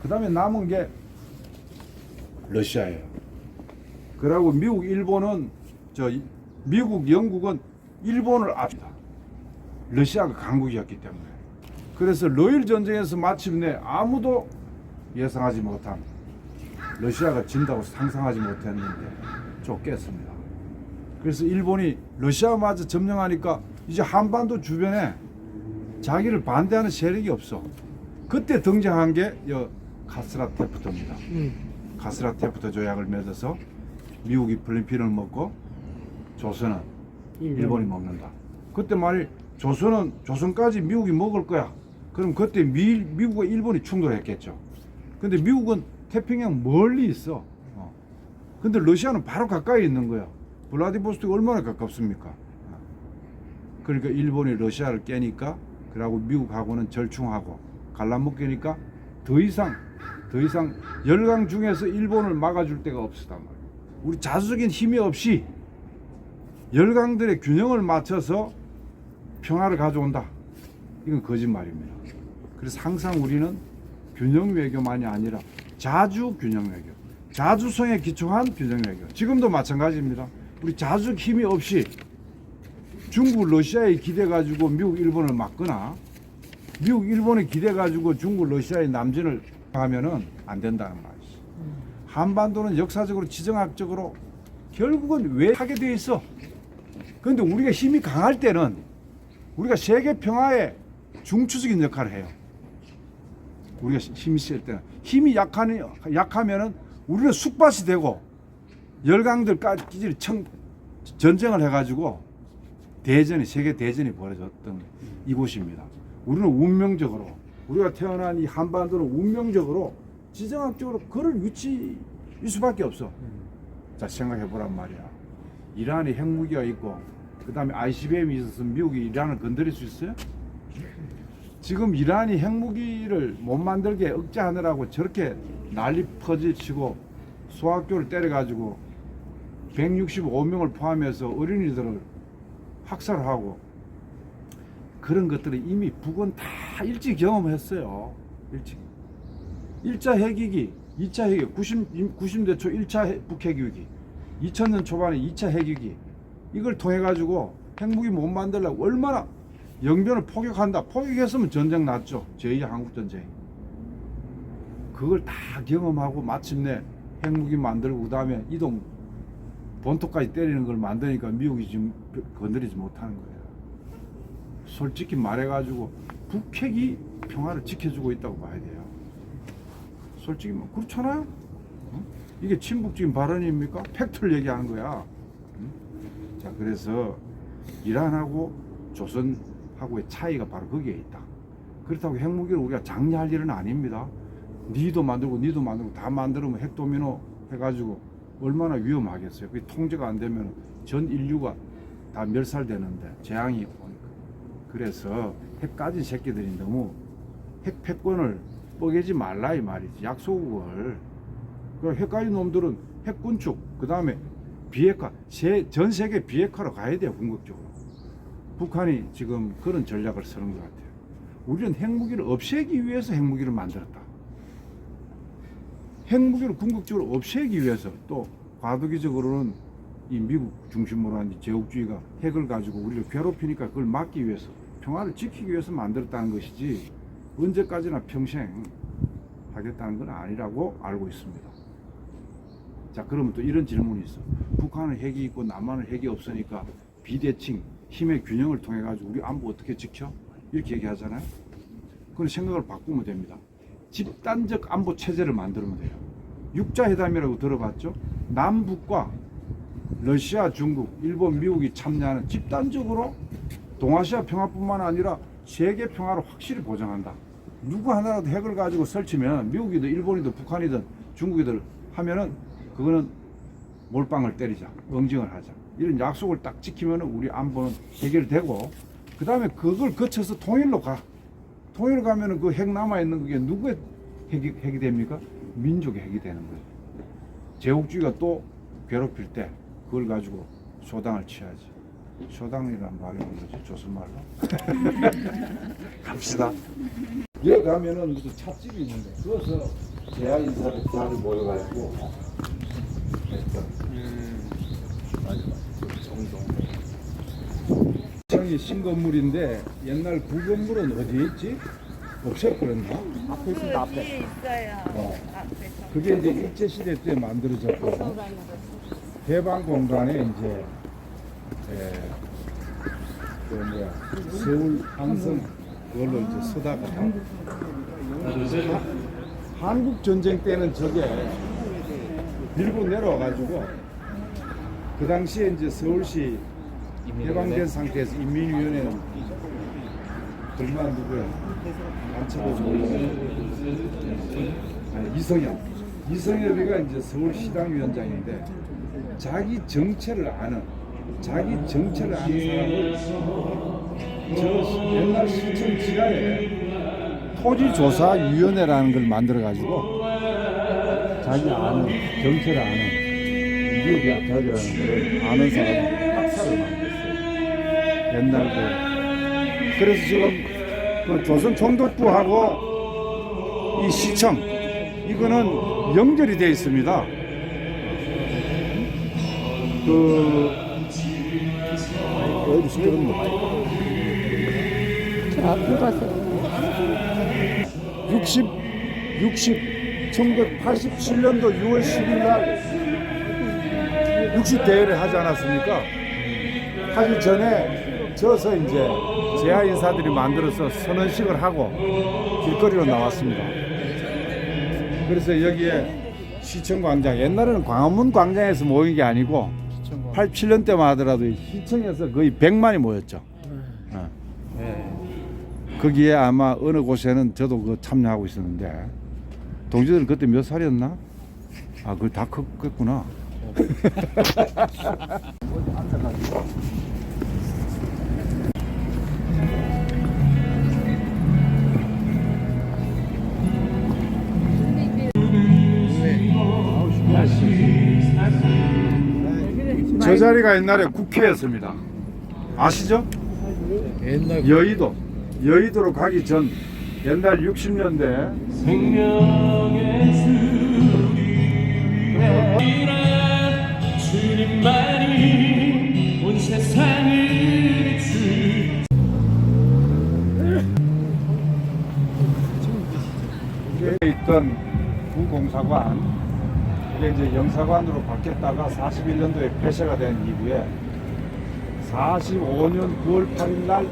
그 다음에 남은 게 러시아예요. 그리고 미국, 일본은 미국, 영국은 일본을 압니다. 러시아가 강국이었기 때문에. 그래서 러일 전쟁에서 마침내 아무도 예상하지 못한 러시아가 진다고 상상하지 못했는데 쫓겼습니다. 그래서 일본이 러시아마저 점령하니까 이제 한반도 주변에 자기를 반대하는 세력이 없어. 그때 등장한 게 카스라테프터입니다. 카스라테프터 조약을 맺어서 미국이 필리핀을 먹고 조선은 일본이 먹는다. 그때 말이 조선은 조선까지 미국이 먹을 거야. 그럼 그때 미국과 일본이 충돌했겠죠. 근데 미국은 태평양 멀리 있어. 근데 러시아는 바로 가까이 있는 거야. 블라디보스토크가 얼마나 가깝습니까? 그러니까 일본이 러시아를 깨니까 그러고 미국하고는 절충하고 갈라먹기니까 더 이상 열강 중에서 일본을 막아줄 데가 없었단 말이야. 우리 자주적인 힘이 없이 열강들의 균형을 맞춰서 평화를 가져온다. 이건 거짓말입니다. 그래서 항상 우리는 균형 외교만이 아니라 자주 균형 외교, 자주성에 기초한 균형 외교. 지금도 마찬가지입니다. 우리 자주적 힘이 없이 중국, 러시아에 기대 가지고 미국, 일본을 막거나 미국, 일본에 기대 가지고 중국, 러시아의 남진을 하면은 안 된다는 말이지. 한반도는 역사적으로 지정학적으로 결국은 왜 하게 돼 있어. 그런데 우리가 힘이 강할 때는 우리가 세계 평화에 중추적인 역할을 해요. 우리가 힘이 셀 때는. 힘이 약하면은 우리는 쑥밭이 되고 열강들까지 전쟁을 해가지고 세계 대전이 벌어졌던 이곳입니다. 우리는 운명적으로, 우리가 태어난 이 한반도는 운명적으로 지정학적으로 그럴 위치일 수밖에 없어. 자, 생각해 보란 말이야. 이란에 핵무기가 있고 그 다음에 ICBM이 있어서 미국이 이란을 건드릴 수 있어요? 지금 이란이 핵무기를 못 만들게 억제하느라고 저렇게 난리 퍼지치고 소학교를 때려가지고 165명을 포함해서 어린이들을 학살하고 그런 것들을 이미 북은 다 일찍 경험했어요. 일찍. 1차 핵위기, 2차 핵위기, 90년대 초 1차 북핵위기, 2000년 초반에 2차 핵위기, 이걸 통해 가지고 핵무기 못 만들려고 얼마나 영변을 포격한다. 포격했으면 전쟁 났죠. 제2의 한국전쟁. 그걸 다 경험하고 마침내 핵무기 만들고 그 다음에 이동 본토까지 때리는 걸 만드니까 미국이 지금 건드리지 못하는 거예요. 솔직히 말해가지고 북핵이 평화를 지켜주고 있다고 봐야 돼요. 솔직히 뭐 그렇잖아요. 이게 친북적인 발언입니까? 팩트를 얘기하는 거야. 자, 그래서 이란하고 조선하고의 차이가 바로 거기에 있다. 그렇다고 핵무기를 우리가 장려할 일은 아닙니다. 니도 만들고 다 만들면 핵도미노 해가지고 얼마나 위험하겠어요. 그게 통제가 안 되면 전 인류가 다 멸살되는데 재앙이 오니까. 그래서 핵 가진 새끼들이 너무 핵 패권을 뻐개지 말라 이 말이지. 약소국을. 핵 가진 놈들은 핵 군축, 그 다음에 비핵화, 전 세계 비핵화로 가야 돼요. 궁극적으로. 북한이 지금 그런 전략을 쓰는 것 같아요. 우리는 핵무기를 없애기 위해서 핵무기를 만들었다. 핵무기를 궁극적으로 없애기 위해서 또 과도기적으로는 이 미국 중심으로 한 제국주의가 핵을 가지고 우리를 괴롭히니까 그걸 막기 위해서 평화를 지키기 위해서 만들었다는 것이지 언제까지나 평생 하겠다는 건 아니라고 알고 있습니다. 자, 그러면 또 이런 질문이 있어. 북한은 핵이 있고 남한은 핵이 없으니까 비대칭, 힘의 균형을 통해 가지고 우리 안보 어떻게 지켜? 이렇게 얘기하잖아요. 그런 생각을 바꾸면 됩니다. 집단적 안보 체제를 만들면 돼요. 육자회담이라고 들어봤죠? 남북과 러시아, 중국, 일본, 미국이 참여하는 집단적으로 동아시아 평화뿐만 아니라 세계 평화를 확실히 보장한다. 누구 하나라도 핵을 가지고 설치면 미국이든 일본이든 북한이든 중국이든 하면은 그거는 몰빵을 때리자, 응징을 하자. 이런 약속을 딱 지키면 우리 안보는 해결되고, 그 다음에 그걸 거쳐서 통일로 가. 통일로 가면은 그 핵 남아있는 그게 누구의 핵이 됩니까? 민족의 핵이 되는 거예요. 제국주의가 또 괴롭힐 때 그걸 가지고 소당을 취하지. 소당이란 말이 뭐지? 조선말로? 갑시다. 여기 가면은 무슨 찻집이 있는데, 그것서 대학 인사들 다들 모여가지고 시청이 신건물인데 옛날 구건물은 어디에 있지? 없애버렸나? 앞에 있습니다, 앞에. 뒤에 있어요. 그게 이제 일제시대 때 만들어졌고, 해방 공간에 이제 서울 항성 그걸로 이제 서다가 한국 전쟁 때는 저게 밀고 내려와가지고 그 당시에 이제 서울시 해방된 상태에서 인민위원회는 얼마 누구야? 이성엽이가 이제 서울시당위원장인데 자기 정체를 아는 사람을 저 옛날 시청 지하에 토지조사위원회라는 걸 만들어가지고 자기 아는 정체를 아는 미국의 아타리라는 걸 아는 사람이 학사를 만들었어요. 옛날 그래서 지금 그 조선 총독부하고 이 시청 이거는 연결이 되어 있습니다. 어디 시끄럽네. 앞으로 가세요. 1987년도 6월 10일 날 60대회를 하지 않았습니까? 하기 전에 저서 이제 재하 인사들이 만들어서 선언식을 하고 길거리로 나왔습니다. 그래서 여기에 시청광장, 옛날에는 광화문 광장에서 모인 게 아니고 87년 때만 하더라도 시청에서 거의 100만이 모였죠. 거기에 아마 어느 곳에는 저도 그 참여하고 있었는데, 동지들은 그때 몇 살이었나? 아, 그걸 다 컸구나. 저 자리가 옛날에 국회였습니다. 아시죠? 여의도로 가기 전 옛날 60년대 주님만이 온 세상을 있던 구공사관, 이게 이제 영사관으로 바뀌었다가 41년도에 폐쇄가 된 이후에 45년 9월 8일 날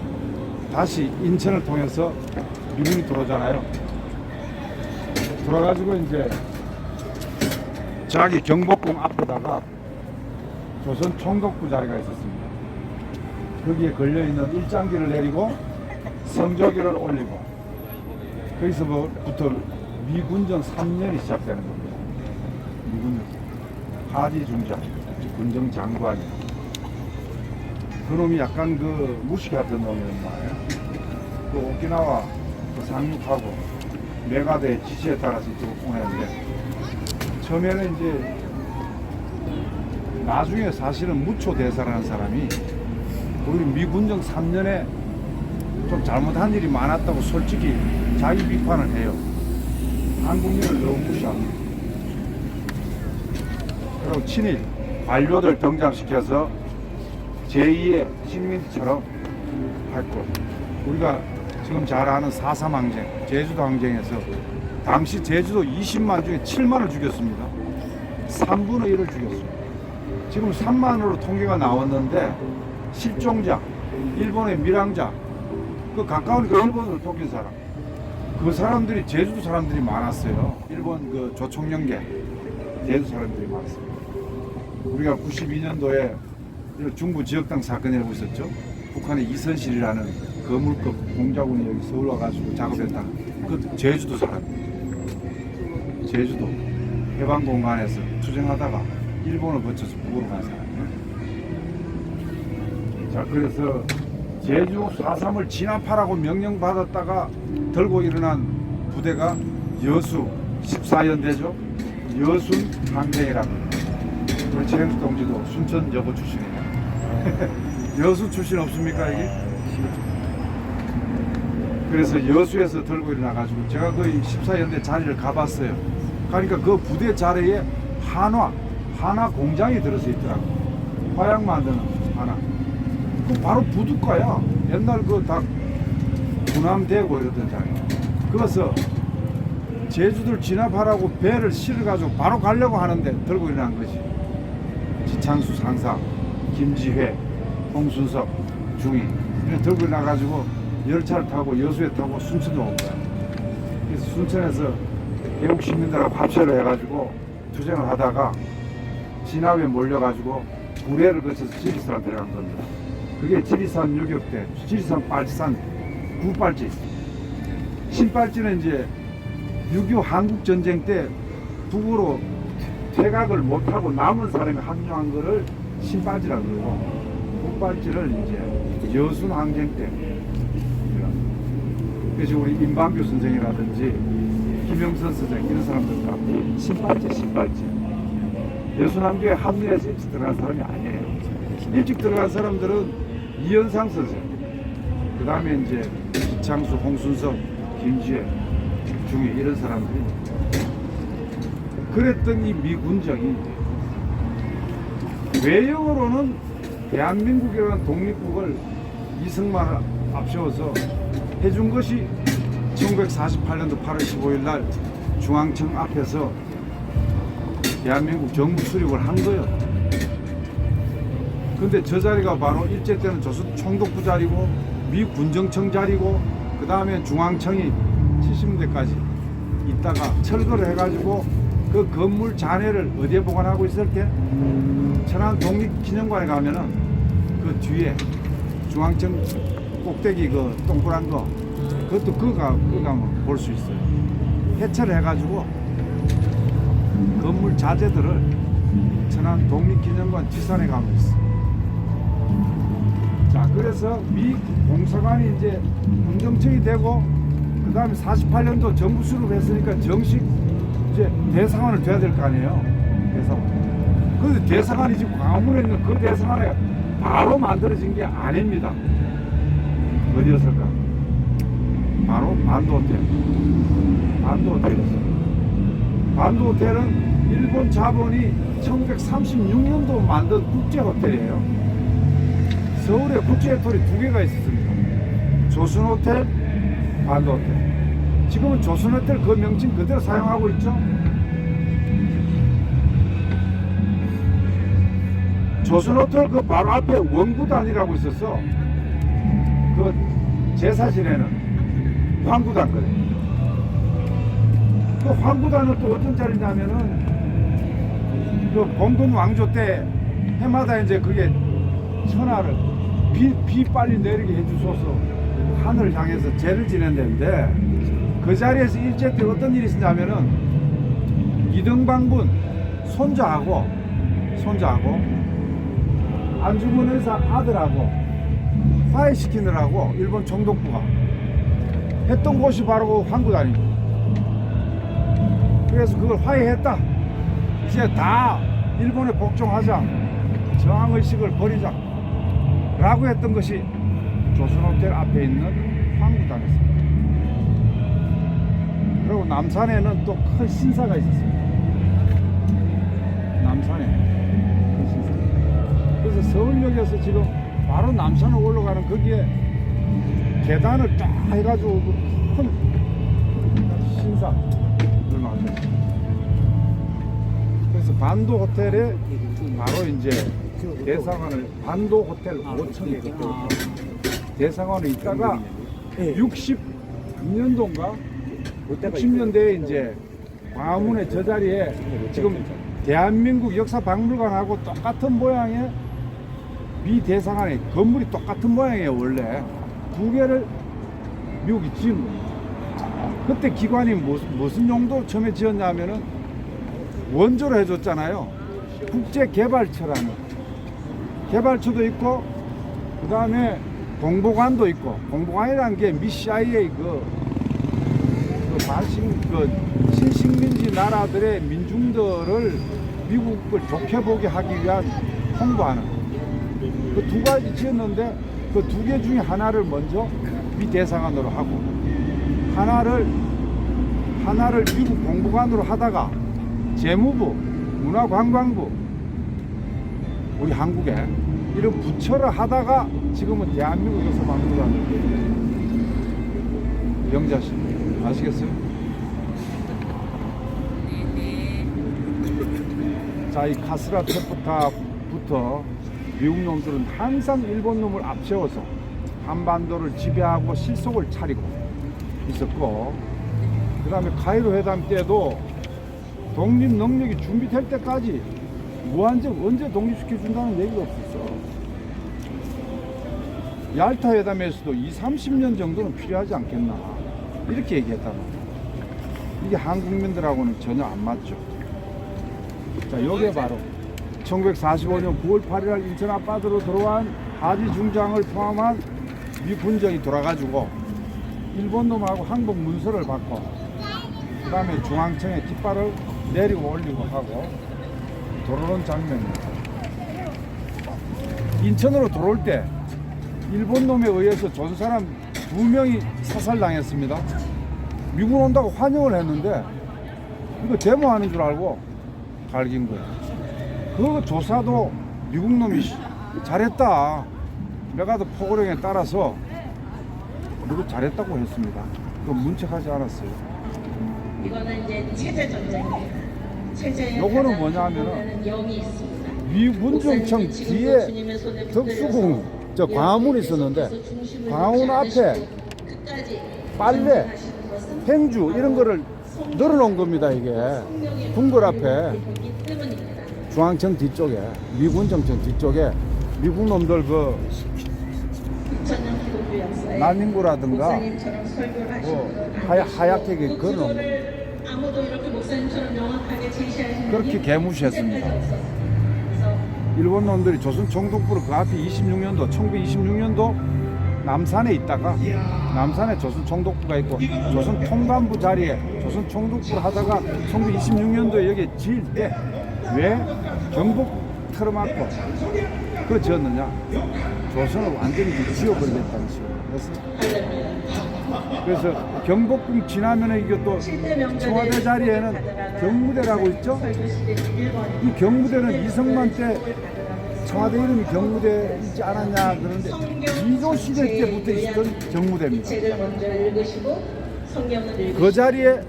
다시 인천을 통해서 미군이 들어오잖아요. 들어가지고 이제 자기 경복궁 앞에다가 조선 총독부 자리가 있었습니다. 거기에 걸려있는 일장기를 내리고 성조기를 올리고, 거기서부터 미군정 3년이 시작되는 겁니다. 미군정 하지 중장, 군정 장관이, 그놈이 약간 그 무식했던 놈이란 말이에요. 그 오키나와 그 상륙하고 메가드의 지시에 따라서 이쪽으로 보냈는데, 처음에는 이제 나중에 사실은 무초대사라는 사람이 우리 미군정 3년에 좀 잘못한 일이 많았다고 솔직히 자기 비판을 해요. 한국인을 너무 무시합니다. 그리고 친일 관료들 등장시켜서 제2의 식민지처럼 했고, 우리가 지금 잘 아는 4.3 항쟁, 제주도 항쟁에서 당시 제주도 20만 중에 7만을 죽였습니다. 3분의 1을 죽였습니다. 지금 3만으로 통계가 나왔는데 실종자, 일본의 밀항자, 그 가까우니까 일본으로 쫓긴 사람, 그 사람들이 제주도 사람들이 많았어요. 일본 그 조총련계 제주 사람들이 많았습니다. 우리가 92년도에 중부 지역당 사건이라고 있었죠. 북한의 이선실이라는 거물급 공작원이 여기 서울 와가지고 작업했다. 그 제주도 사람이에요. 제주도 해방공간에서 투쟁하다가 일본을 거쳐서 북으로 간 사람이에요. 자, 그래서 제주 4.3을 진압하라고 명령받았다가 들고 일어난 부대가 여수 14연대죠. 여순 항쟁이라고. 우리 최영수 동지도 순천 여고 출신이에요. 여수 출신 없습니까, 이게? 그래서 여수에서 들고 일어나가지고 제가 거의 14연대 자리를 가봤어요. 그러니까 그 부대 자리에 한화 공장이 들어서 있더라고요. 화약 만드는 한화. 그 바로 부둣가야. 옛날 그 다 군함대고 이러던 자리. 그래서 제주도를 진압하라고 배를 실어가지고 바로 가려고 하는데 들고 일어난 거지. 지창수 상사, 김지회, 홍순석, 중위 이렇게 들고 일어나가지고 열차를 타고 여수에 타고 순천으로 온 거야. 그래서 순천에서 개국 시민들하고 합체를 해가지고 투쟁을 하다가 진압에 몰려가지고 구례를 거쳐서 지리산을 데려간 겁니다. 그게 지리산 유격대, 지리산 빨치산 9빨지. 신빨지는 이제 6.25 한국전쟁 때 북으로 퇴각을 못하고 남은 사람이 합류한 거를 신빨지라고 그러고 9빨지를 이제 여순 항쟁 때. 그래서 우리 임방규 선생이라든지 김영선 선생 이런 사람들 다 신빨지. 여순항쟁에 합류해서 일찍 들어간 사람이 아니에요. 일찍 들어간 사람들은 이현상 선생, 그 다음에 이제 이창수, 홍순석, 김지혜, 중위 이런 사람들이 그랬던 이 미군정이 외형으로는 대한민국이라는 독립국을 이승만을 앞세워서 해준 것이 1948년도 8월 15일 날 중앙청 앞에서 대한민국 정부 수립을 한 거예요. 근데 저 자리가 바로 일제 때는 조선 총독부 자리고 미 군정청 자리고 그 다음에 중앙청이 70년대까지 있다가 철거를 해가지고 그 건물 잔해를 어디에 보관하고 있을 때 천안 독립기념관에 가면은 그 뒤에 중앙청 꼭대기 그 동그란 거 그것도 그거 가면 볼 수 있어요. 해체를 해가지고 건물 자재들을 천안 독립기념관 뒷산에 가면 있어. 자, 그래서 미 공사관이 이제 행정청이 되고 그 다음에 48년도 정부 수립했으니까 정식 이제 대사관을 돼야 될 거 아니에요. 대사관. 그런데 대사관이 지금 광화문에 있는 그 대사관에 바로 만들어진 게 아닙니다. 어디였을까? 바로 반도호텔. 반도호텔이었어요. 반도호텔은 일본 자본이 1936년도 만든 국제호텔이에요. 서울에 국제호텔이 2개가 있었습니다. 조선호텔, 반도호텔. 지금은 조선호텔 그 명칭 그대로 사용하고 있죠. 조선호텔 그 바로 앞에 원구단이라고 있었어. 그 제사실에는 황구단거든요. 그 황구단은 또 어떤 자리냐면은 그 봉건 왕조 때 해마다 이제 그게 천하를 비 빨리 내리게 해주소서 하늘을 향해서 제를 지낸 데인데 그 자리에서 일제 때 어떤 일이 있었냐면은 이등방분 손자하고 안중근 의사 아들하고 화해시키느라고 일본 총독부가 했던 곳이 바로 그 황구단입니다. 그래서 그걸 화해했다. 이제 다 일본에 복종하자. 저항의식을 버리자. 라고 했던 것이 조선호텔 앞에 있는 황구단이었습니다. 그리고 남산에는 또 큰 신사가 있었습니다. 남산에 큰 신사. 그래서 서울역에서 지금 바로 남산으로 올라가는 거기에 계단을 쫙 해가지고 큰 신사를 만들었습니다. 그래서 반도 호텔에 바로 이제 대사관을 반도 호텔 5층에 대사관에 있다가 62년도인가 60년대에 이제 광화문의 저 자리에 지금 대한민국 역사박물관하고 똑같은 모양의 비대상안에 건물이 똑같은 모양이에요. 원래 두 개를 미국이 지은 겁니다. 그때 기관이 무슨 용도로 처음에 지었냐면은 원조로 해줬잖아요. 국제개발처라는 개발처도 있고 그 다음에 공보관도 있고, 공보관이라는 게 미 CIA 신식민지 나라들의 민중들을 미국을 좋게 보게 하기 위한 홍보하는 그 두 가지 지었는데 그 두 개 중에 하나를 먼저 미 대사관으로 하고 하나를 미국 공보관으로 하다가 재무부, 문화관광부, 우리 한국에 이런 부처를 하다가 지금은 대한민국 역사박물관을 영자씨 아시겠어요? 자, 이 카스라 테프타부터 미국 놈들은 항상 일본 놈을 앞세워서 한반도를 지배하고 실속을 차리고 있었고, 그 다음에 카이로 회담 때도 독립 능력이 준비될 때까지 무한정 언제 독립시켜준다는 얘기가 없었어. 얄타 회담에서도 20-30년 정도는 필요하지 않겠나 이렇게 얘기했단 말이야. 이게 한국민들하고는 전혀 안 맞죠. 자, 요게 바로 1945년 9월 8일 날 인천 앞바다로 들어온 하지 중장을 포함한 미 군정이 돌아가지고 일본 놈하고 항복 문서를 받고, 그 다음에 중앙청에 깃발을 내리고 올리고 하고 들어오는 장면입니다. 인천으로 들어올 때 일본 놈에 의해서 조선 사람 2명이 사살당했습니다. 미국 온다고 환영을 했는데 이거 데모하는 줄 알고 갈긴 거예요. 그 조사도 미국 놈이 잘했다, 메가드 포고령에 따라서 이거 잘했다고 했습니다. 그거 문책하지 않았어요. 이거는 이제 체제 전쟁이에요. 체제. 요거는 뭐냐면은 영이 있습니다. 미군정청 뒤에 덕수궁 저 광화문이 있었는데 광화문 앞에 빨래, 행주 이런 거를 늘어놓은 겁니다. 이게 궁궐 앞에 중앙청 뒤쪽에, 미군정청 뒤쪽에 미국 놈들 그 난닝구라든가 하얗게 그런 아무도 이렇게 목사님처럼 명확하게 제시하시는 그렇게 개무시했습니다. 일본 놈들이 조선 총독부를 그 앞에 26년도 1926년도 남산에 있다가 남산에 조선 총독부가 있고 조선 통감부 자리에 조선 총독부를 하다가 1926년도에 여기 지을 때 왜 경복 틀어막고 그걸 지었느냐? 조선을 완전히 지워버리겠다는 식으로. 그래서 경복궁 지나면 이게 또 청와대 자리에는 경무대라고 있죠? 이 경무대는 이승만 때 청와대 이름이 경무대 있지 않았냐 그러는데 이조 시대 때부터 있었던 경무대입니다. 그 자리에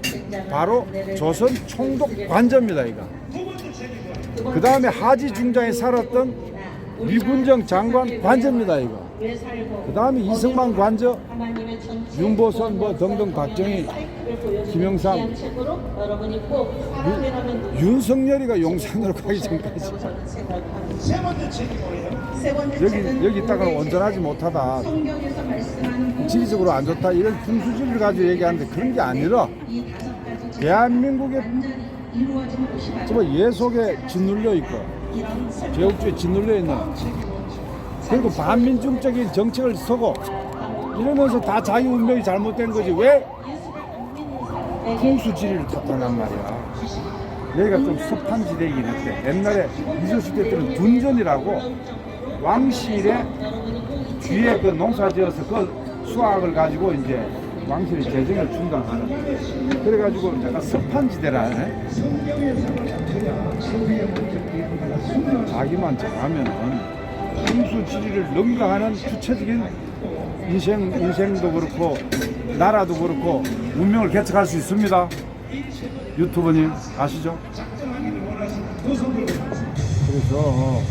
바로 조선 총독 관저입니다. 이거. 그 다음에 하지 중장에 살았던 미군정 장관 관저입니다. 이거. 그 다음에 이승만 관저, 윤보선 뭐 등등 박정희, 김영삼, 윤석열이가 용산으로 가기 전까지 여기 있다가는 온전하지 못하다, 지리적으로 안 좋다 이런 풍수지를 가지고 얘기하는데 그런 게 아니라 대한민국의 정말 예속에 짓눌려 있고 제국주의에 짓눌려 있는, 그리고 반민중적인 정책을 서고 이러면서 다 자기 운명이 잘못된 거지 왜 풍수지리를 탓하란 말이야. 여기가 좀 습한 지대이긴 했대. 옛날에 미조시대 때는 둔전이라고 왕실에 뒤에 그 농사 지어서 그 수확을 가지고 이제 왕실이 재정을 충당하는, 그래가지고 내가 습한 지대라 하네. 자기만 잘하면은 풍수지리를 능가하는 구체적인 인생도 그렇고 나라도 그렇고 운명을 개척할 수 있습니다. 유튜버님 아시죠? 그래서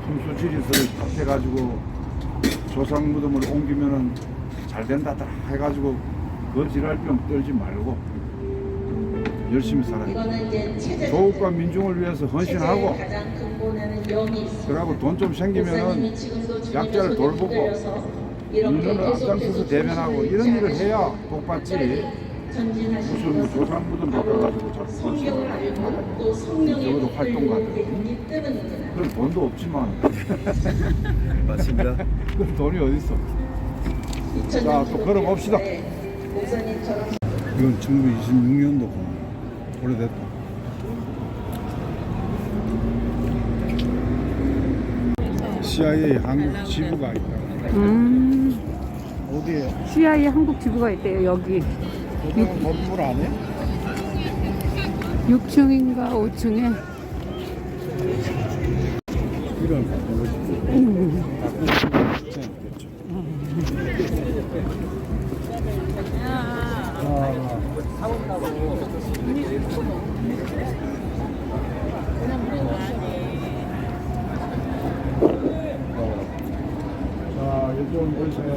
풍수지리서를 탓해가지고 조상 무덤을 옮기면은 잘 된다더라 해가지고 그 지랄병 떨지 말고 열심히 살아요. 조국과 민중을 위해서 헌신하고, 그러고 돈 좀 생기면은 약자를 돌보고 민원을 앞장서서 대변하고 이런 일을 해야 복받지. 무슨 뭐 조상부들 바꿔가지고 자꾸 헌신을 하고 적어도 활동가들. 그런 돈도 없지만 맞습니다. 그런 돈이 어딨어. 자, 또 걸어봅시다. 이건 1926년도 오래됐다. CIA 한국 지부가 있다. 어디에? CIA 한국 지부가 있대요, 여기. 이건 건물 안에? 6층인가 5층에. 이런 자, 이쪽은 보세요.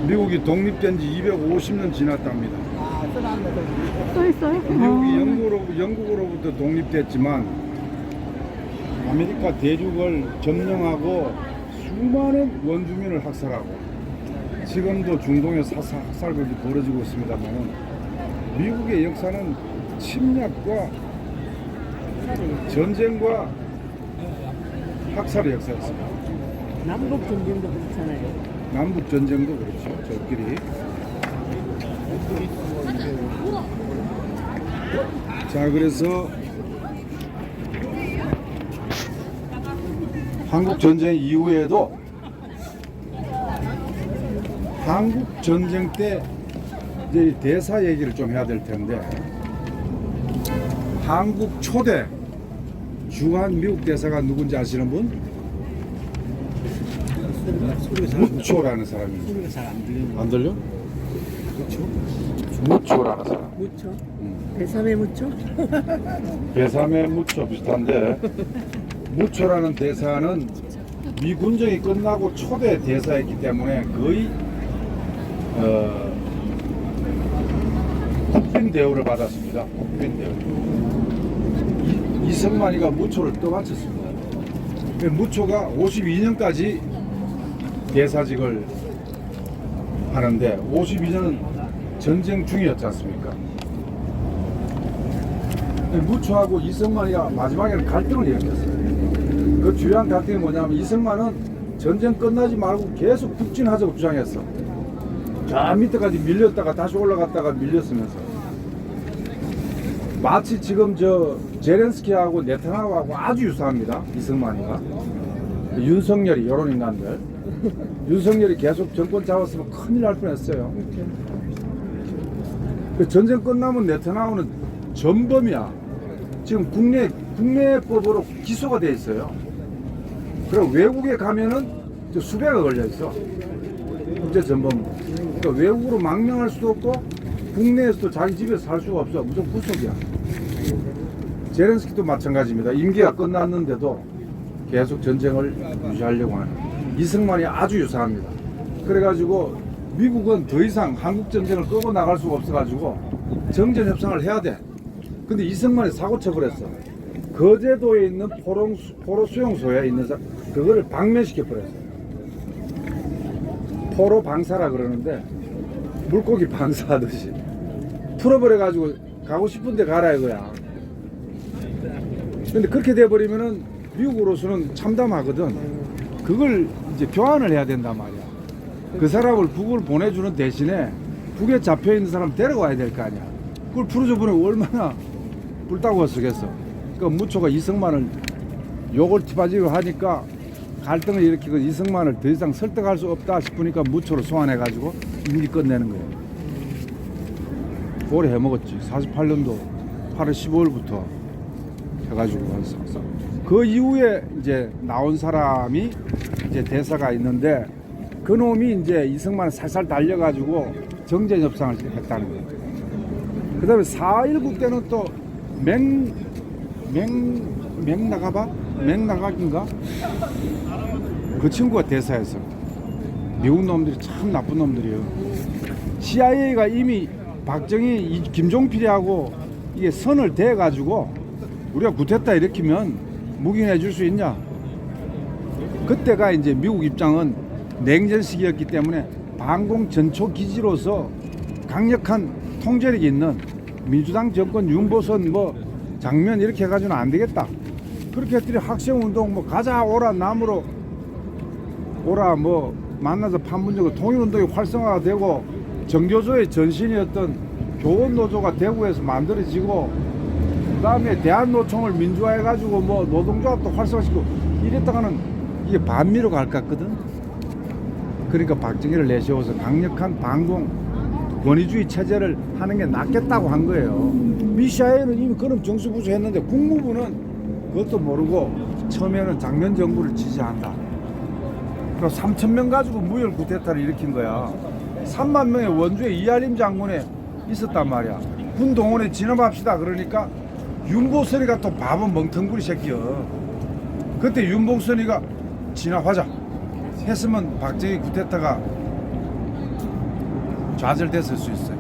미국이 독립된 지 250년 지났답니다. 또 있어요? 미국이 영국으로부터 독립됐지만 아메리카 대륙을 점령하고 수많은 원주민을 학살하고 지금도 중동에 학살극이 벌어지고 있습니다만 미국의 역사는 침략과 전쟁과 학살의 역사였습니다. 남북 전쟁도 그렇잖아요. 남북 전쟁도 그렇죠. 저끼리. 자, 그래서 한국 전쟁 이후에도 한국 전쟁 때 이제 대사 얘기를 좀 해야 될 텐데, 한국 초대 주한 미국 대사가 누군지 아시는 분? 무초라는 사람입니다. 소리가 잘 안 들리는 안 들려? 무초라는 사람. 무초? 배삼의 무초? 배삼의 무초 비슷한데, 무초라는 대사는 미군정이 끝나고 초대 대사였기 때문에 거의 국빈 대우를 받았습니다. 국빈 대우. 이승만이가 무초를 떠받쳤습니다. 무초가 52년까지 대사직을 하는데 52년은 전쟁 중이었지 않습니까? 무초하고 이승만이가 마지막에는 갈등을 일으켰어요. 그 주요한 갈등이 뭐냐면 이승만은 전쟁 끝나지 말고 계속 북진하자고 주장했어. 저 밑에까지 밀렸다가 다시 올라갔다가 밀렸으면서 마치 지금 저 제렌스키하고 네타냐후하고 아주 유사합니다. 이승만이가. 윤석열이 이런 인간들. 윤석열이 계속 정권 잡았으면 큰일 날 뻔했어요. 그 전쟁 끝나면 네타냐후는 전범이야. 지금 국내법으로 기소가 돼 있어요. 그리고 외국에 가면은 수배가 걸려 있어. 국제 전범. 그러니까 외국으로 망명할 수도 없고 국내에서도 자기 집에서 살 수가 없어. 무조건 구속이야. 제렌스키도 마찬가지입니다. 임기가 끝났는데도 계속 전쟁을 유지하려고 하는. 이승만이 아주 유사합니다. 그래가지고 미국은 더 이상 한국 전쟁을 끄고 나갈 수가 없어가지고 정전 협상을 해야 돼. 근데 이승만이 사고 쳐버렸어. 거제도에 있는 포로 수용소에 있는 그거를 방면시켜 버렸어요. 포로 방사라 그러는데 물고기 방사하듯이 풀어버려가지고 가고 싶은데 가라 이거야. 근데 그렇게 돼버리면은 미국으로서는 참담하거든. 그걸 이제 교환을 해야 된단 말이야. 그 사람을 북을 보내주는 대신에 북에 잡혀있는 사람 데려와야 될 거 아니야. 그걸 풀어줘 보내고 얼마나 불따구가 쓰겠어. 그러니까 무초가 이승만을 욕을 티바지고 하니까 갈등을 일으키고 이승만을 더 이상 설득할 수 없다 싶으니까 무초를 소환해가지고 임기 끝내는 거예요. 오래 해먹었지. 48년도 8월 15일부터 해가지고 왔어. 그 이후에 이제 나온 사람이 이제 대사가 있는데 그 놈이 이제 이승만을 살살 달려가지고 정전 협상을 했다는 거예요. 그 다음에 4.19 때는 또 맹나가바? 맥나각인가? 그 친구가 대사였어. 미국 놈들이 참 나쁜 놈들이에요. CIA가 이미 박정희, 김종필이하고 이게 선을 대가지고 우리가 구테타 일으키면 묵인해 줄 수 있냐? 그때가 이제 미국 입장은 냉전 시기였기 때문에 반공 전초 기지로서 강력한 통제력이 있는 민주당 정권 윤보선 뭐 장면 이렇게 해가지고는 안 되겠다. 그렇게 했더니 학생운동 뭐 가자 오라 남으로 오라 뭐 만나서 판문점과 통일운동이 활성화가 되고 정교조의 전신이었던 교원노조가 대구에서 만들어지고 그 다음에 대한노총을 민주화해가지고 뭐 노동조합도 활성화시키고 이랬다가는 이게 반미로 갈 것 같거든. 그러니까 박정희를 내세워서 강력한 반공 권위주의 체제를 하는 게 낫겠다고 한 거예요. 미시아에는 이미 그런 정수부수 했는데 국무부는 그것도 모르고 처음에는 장면 정부를 지지한다. 그럼 3,000명 가지고 무혈 구테타를 일으킨 거야. 3만 명의 원주에 이하림 장군에 있었단 말이야. 군 동원에 진압합시다. 그러니까 윤보선이가 또 바본 멍텅구리 새끼야. 그때 윤봉선이가 진압하자 했으면 박정희 구테타가 좌절됐을 수 있어요.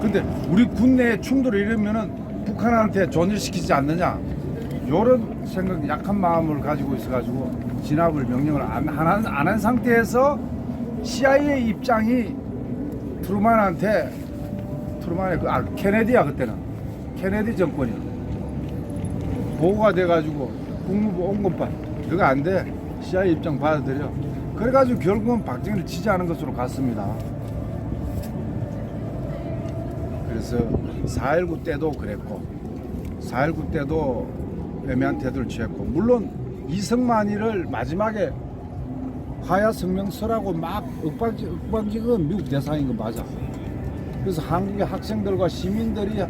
근데 우리 군 내에 충돌을 일으면은 북한한테 존재시키지 않느냐, 요런 생각, 약한 마음을 가지고 있어가지고 진압을 명령을 안 한 상태에서 CIA 입장이 트루만한테, 케네디야, 그때는 케네디 정권이 보고가 돼가지고 국무부 온건판 이거 안 돼, CIA 입장 받아들여. 그래가지고 결국은 박정희를 지지하는 것으로 갔습니다. 그래서 4.19 때도 그랬고 4.19 때도 애매한 태도를 취했고, 물론 이승만이를 마지막에 하야성명서라고 막 윽박지은 미국 대사인 거 맞아. 그래서 한국의 학생들과 시민들이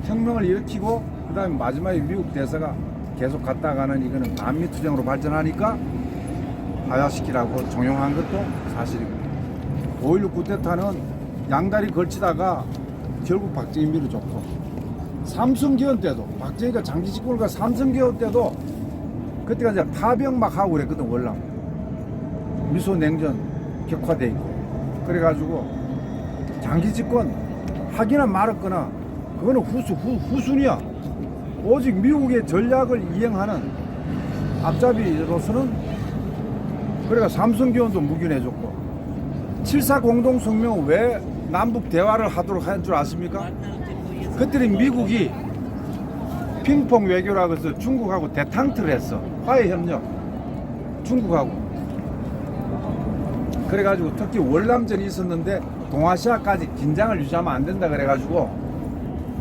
혁명을 일으키고 그 다음에 마지막에 미국 대사가 계속 갔다가는 이거는 반미투쟁으로 발전하니까 하야시키라고 종용한 것도 사실이고, 5.16 쿠데타는 양다리 걸치다가 결국 박정희 밀어줬고, 삼성개헌 때도 박정희가 장기 집권을 가 삼성개헌 때도 그때가 이제 파병 막 하고 그랬거든. 월남 미소 냉전 격화돼 있고 그래가지고 장기 집권 하기나 말았거나 그거는 후순이야. 오직 미국의 전략을 이행하는 앞잡이로서는 그래가 삼성개헌도 묵인해줬고, 7.4 공동성명은 왜 남북 대화를 하도록 한 줄 아십니까? 그때는 미국이 핑퐁 외교라고 해서 중국하고 대탕트를 했어. 화해협력 중국하고. 그래가지고 특히 월남전이 있었는데 동아시아까지 긴장을 유지하면 안 된다 그래가지고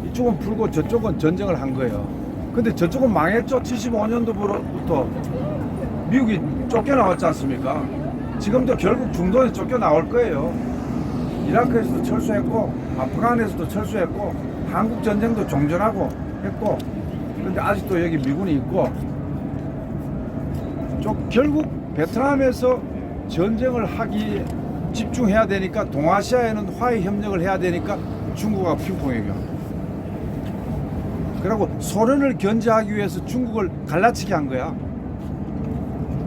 이쪽은 풀고 저쪽은 전쟁을 한 거예요. 근데 저쪽은 망했죠. 75년도부터 미국이 쫓겨나왔지 않습니까? 지금도 결국 중동에 쫓겨나올 거예요. 이라크에서도 철수했고 아프간에서도 철수했고 한국 전쟁도 종전하고 했고, 근데 아직도 여기 미군이 있고, 결국 베트남에서 전쟁을 하기 집중해야 되니까 동아시아에는 화해 협력을 해야 되니까 중국하고 핑퐁 외교하고, 그리고 소련을 견제하기 위해서 중국을 갈라치게 한 거야.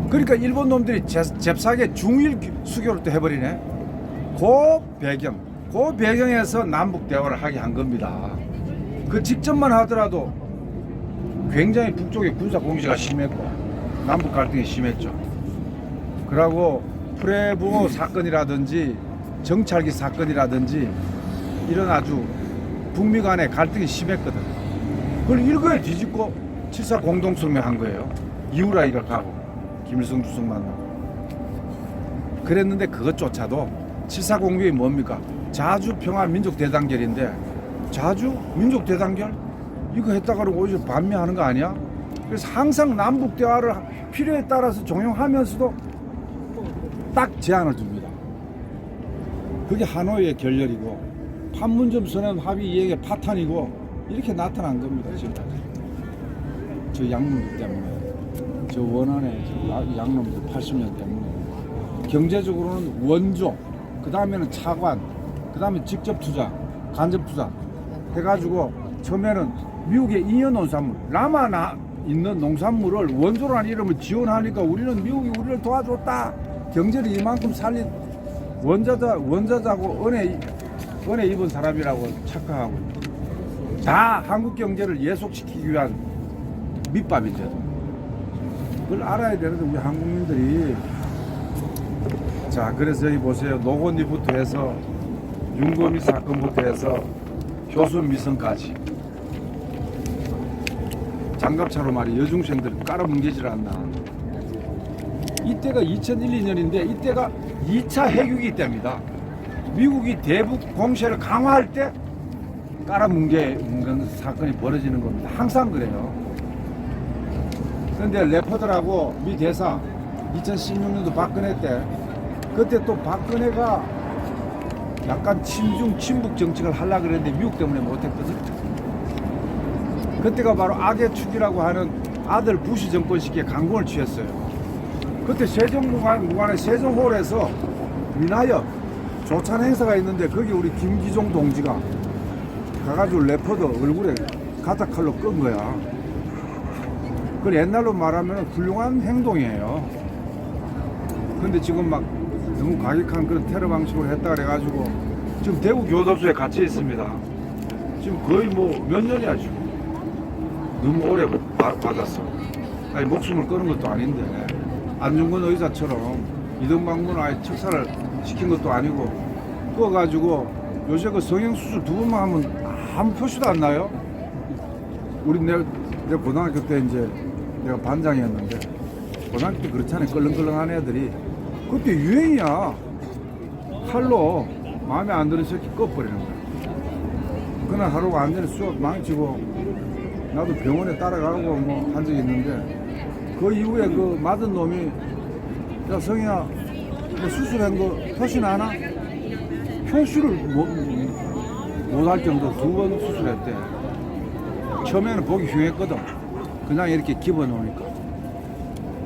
그러니까 일본 놈들이 잽싸게 중일 수교를 또 해버리네. 그 배경에서 남북 대화를 하게 한 겁니다. 그 직전만 하더라도 굉장히 북쪽에 군사 공세가 심했고 남북 갈등이 심했죠. 그리고 프레보 사건이라든지 정찰기 사건이라든지 이런 아주 북미 간의 갈등이 심했거든. 그걸 일거에 뒤집고 7.4 공동성명 한 거예요. 이후라 이렇게하고 김일성 주석 만나고 그랬는데, 그것조차도 7.4 공명이 뭡니까? 자주 평화 민족 대단결인데, 자주 민족 대단결 이거 했다가 오히려 반미하는 거 아니야? 그래서 항상 남북 대화를 필요에 따라서 종용하면서도 딱 제한을 줍니다. 그게 하노이의 결렬이고 판문점 선언 합의 이행의 파탄이고 이렇게 나타난 겁니다. 지금까지 저 양놈들 때문에, 저 원안의 양놈들 80년 때문에. 경제적으로는 원조, 그 다음에는 차관, 그 다음에 직접 투자, 간접 투자 해가지고 처음에는 미국의 인연 논산물 라마 있는 농산물을 원조라는 이름을 지원하니까 우리는 미국이 우리를 도와줬다. 경제를 이만큼 살린 원자자고 은혜 입은 사람이라고 착각하고 있는. 다 한국 경제를 예속시키기 위한 밑밥인데도 그걸 알아야 되는데 우리 한국민들이. 자, 그래서 여기 보세요. 노건리부터 해서 윤거미 사건부터 해서 교수 미성까지 장갑차로 말이 여중생들 깔아뭉개질 않나. 이때가 2001, 2년인데 이때가 2차 핵위기 때입니다. 미국이 대북 공세를 강화할 때 깔아뭉개는 사건이 벌어지는 겁니다. 항상 그래요. 그런데 레퍼들하고 미 대사 2016년도 박근혜 때 그때 또 박근혜가 약간 친북 정책을 하려고 그랬는데 미국 때문에 못했거든. 그때가 바로 악의 축이라고 하는 아들 부시 정권 시기에 강공을 취했어요. 그때 세종무관의 세종홀에서 민하역 조찬 행사가 있는데 거기 우리 김기종 동지가 가가지고 레퍼드 얼굴에 가짜 칼로 끈 거야. 그걸 옛날로 말하면 훌륭한 행동이에요. 근데 지금 막 너무 과격한 그런 테러 방식으로 했다 그래가지고 지금 대구 교도소에 갇혀 있습니다. 지금 거의 뭐 몇 년이야 지금. 너무 오래 받았어. 아니 목숨을 끊은 것도 아닌데 안중근 의사처럼 이등방문을 아예 척사를 시킨 것도 아니고 그거가지고 요새 그 성형수술 2번만 하면 아무 표시도 안 나요. 우리 내가 고등학교 때 이제 내가 반장이었는데 고등학교 때 그렇잖아요. 끌렁끌렁한 애들이 그때 유행이야. 칼로 마음에 안 드는 새끼 꺼버리는 거야. 그날 하루가 완전히 수업 망치고 나도 병원에 따라가고 뭐 한 적이 있는데 그 이후에 그 맞은 놈이 야 성희야 너 수술한 거 표시 나나? 표시를 못할 정도로 2번 수술했대. 처음에는 보기 흉했거든. 그냥 이렇게 집어넣으니까.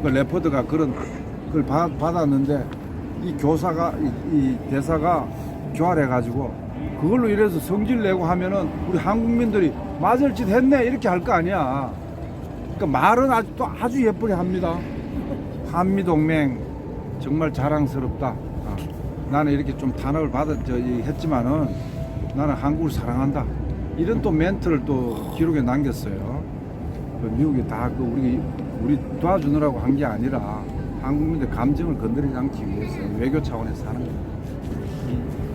그 레퍼드가 그걸 받았는데 이 교사가 이 대사가 교활해가지고 그걸로 이래서 성질 내고 하면은 우리 한국민들이 맞을 짓 했네 이렇게 할 거 아니야. 그러니까 말은 아직도 아주 예쁘게 합니다. 한미동맹 정말 자랑스럽다. 나는 이렇게 좀 탄압을 했지만은 나는 한국을 사랑한다. 이런 또 멘트를 또 기록에 남겼어요. 미국이 다 우리 도와주느라고 한 게 아니라 한국민들 감정을 건드리지 않기 위해서 외교 차원에서 하는 거예요.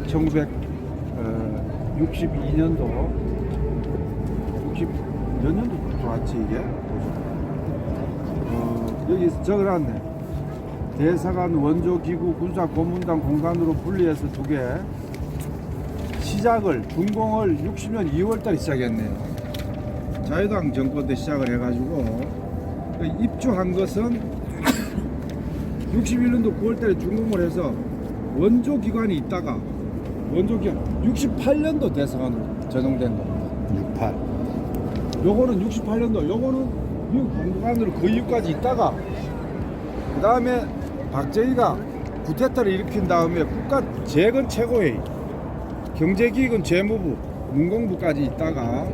1962년도 60몇 년도 들어왔지 이게? 여기 적어놨네. 대사관 원조기구 군사고문단 공간으로 분리해서 2개 시작을 준공을 60년 2월달에 시작했네요. 자유당 정권 때 시작을 해가지고 입주한 것은 61년도 9월달에 준공을 해서 원조기관이 있다가 원조기관 68년도 대사관으로 전용된 겁니다. 68. 요거는 68년도 요거는 미국 공관으로 그 이후까지 있다가 그 다음에 박정희가 쿠데타를 일으킨 다음에 국가 재건 최고회의 경제기획은 재무부 문공부까지 있다가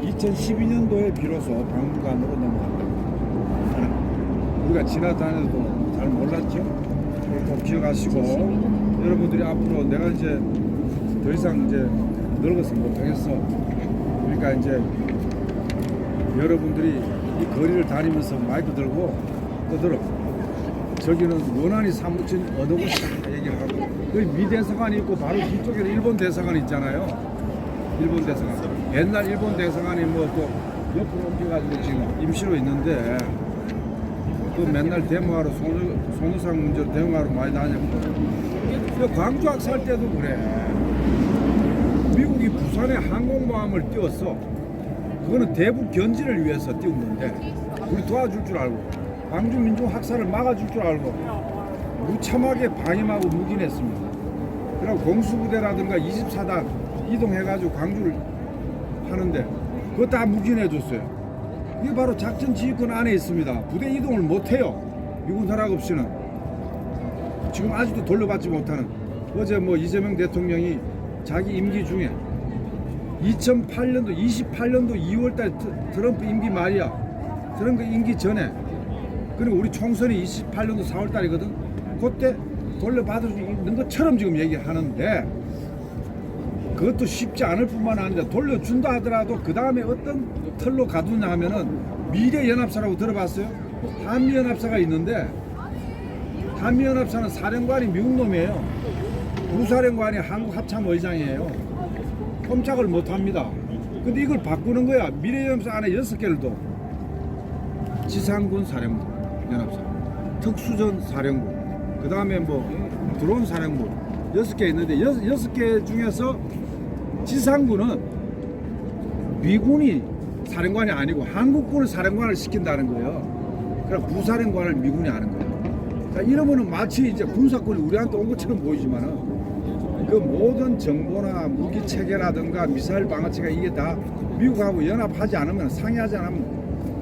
2012년도에 비로소 박물관으로 넘어갑니다. 우리가 지나다녀도 잘 몰랐죠? 꼭 기억하시고 여러분들이 앞으로 내가 이제 더 이상 이제 늙어서 못하겠어. 그러니까 이제 여러분들이 이 거리를 다니면서 마이크 들고 떠들어. 저기는 원안이 사무친 어느 곳이다 얘기를 하고 그 미 대사관이 있고 바로 뒤쪽에는 일본 대사관이 있잖아요. 일본 대사관. 옛날 일본 대사관이 뭐 또 옆으로 옮겨가지고 지금 임시로 있는데 그 맨날 데모하러 손해상 문제로 데모하러 많이 다녔고 광주 학살 때도 그래. 미국이 부산에 항공모함을 띄웠어. 그거는 대북 견지를 위해서 띄운 건데 우리 도와줄 줄 알고 광주 민중 학살을 막아줄 줄 알고 무참하게 방임하고 묵인했습니다. 그리고 공수부대라든가 24단 이동해가지고 광주를 하는데 그거 다 묵인해줬어요. 이게 바로 작전 지휘권 안에 있습니다. 부대 이동을 못해요. 미군 사락 없이는. 지금 아직도 돌려받지 못하는. 어제 뭐 이재명 대통령이 자기 임기 중에 2008년도 28년도 2월달 트럼프 임기 말이야. 트럼프 임기 전에, 그리고 우리 총선이 28년도 4월 달이거든. 그때 돌려받을 수 있는 것처럼 지금 얘기하는데, 그것도 쉽지 않을 뿐만 아니라 돌려준다 하더라도 그 다음에 어떤 틀로 가두냐 하면은 미래연합사라고 들어봤어요? 한미연합사가 있는데, 한미연합사는 사령관이 미국 놈이에요. 부사령관이 한국 합참의장이에요. 꼼짝을 못합니다. 근데 이걸 바꾸는 거야. 미래연합사 안에 6개를 둬. 지상군 사령부 연합사, 특수전 사령부, 그 다음에 뭐 드론 사령부 6개 있는데 6개 중에서 지상군은 미군이 사령관이 아니고 한국군을 사령관을 시킨다는 거예요. 그럼 부사령관을 미군이 하는 거예요. 자, 이러면은 마치 이제 군사권이 우리한테 온 것처럼 보이지만은 그 모든 정보나 무기 체계라든가 미사일 방어체가 이게 다 미국하고 연합하지 않으면, 상의하지 않으면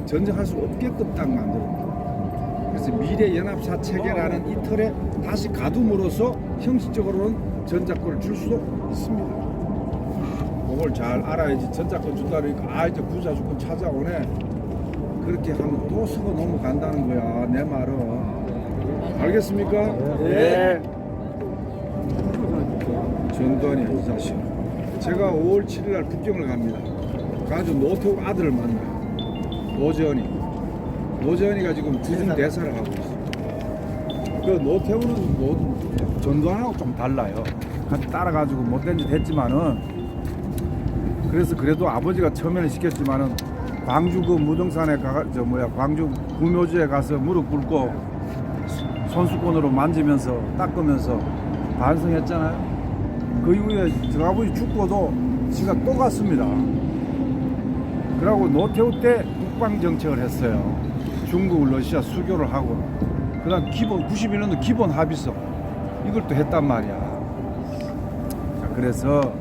전쟁할 수 없게끔 딱 만들어. 그래서 미래 연합사 체계라는 이 틀에 다시 가둠으로써 형식적으로는 전작권을 줄 수도 있습니다. 그걸 잘 알아야지. 전작권 준다 그러니까 이제 부사주권 찾아오네. 그렇게 하면 또 서고 넘어간다는 거야, 내 말은. 알겠습니까? 네. 전두환이야, 이 자식. 제가 5월 7일 날 북경을 갑니다. 가지고 노태우 아들을 만나요. 노재현이가 지금 주중 대사를 하고 있어. 그 노태우는 뭐 전두환하고 좀 달라요. 같이 따라가지고 못된 짓 했지만은, 그래서 그래도 아버지가 처음에는 시켰지만은 광주 그 무등산에 광주 구묘지에 가서 무릎 꿇고 손수건으로 만지면서 닦으면서 반성했잖아요. 그 이후에 저 아버지 죽고도 지가 또 갔습니다. 그러고 노태우 때 국방정책을 했어요. 중국, 러시아 수교를 하고, 그 다음 91년도 기본 합의서 이걸 또 했단 말이야. 자, 그래서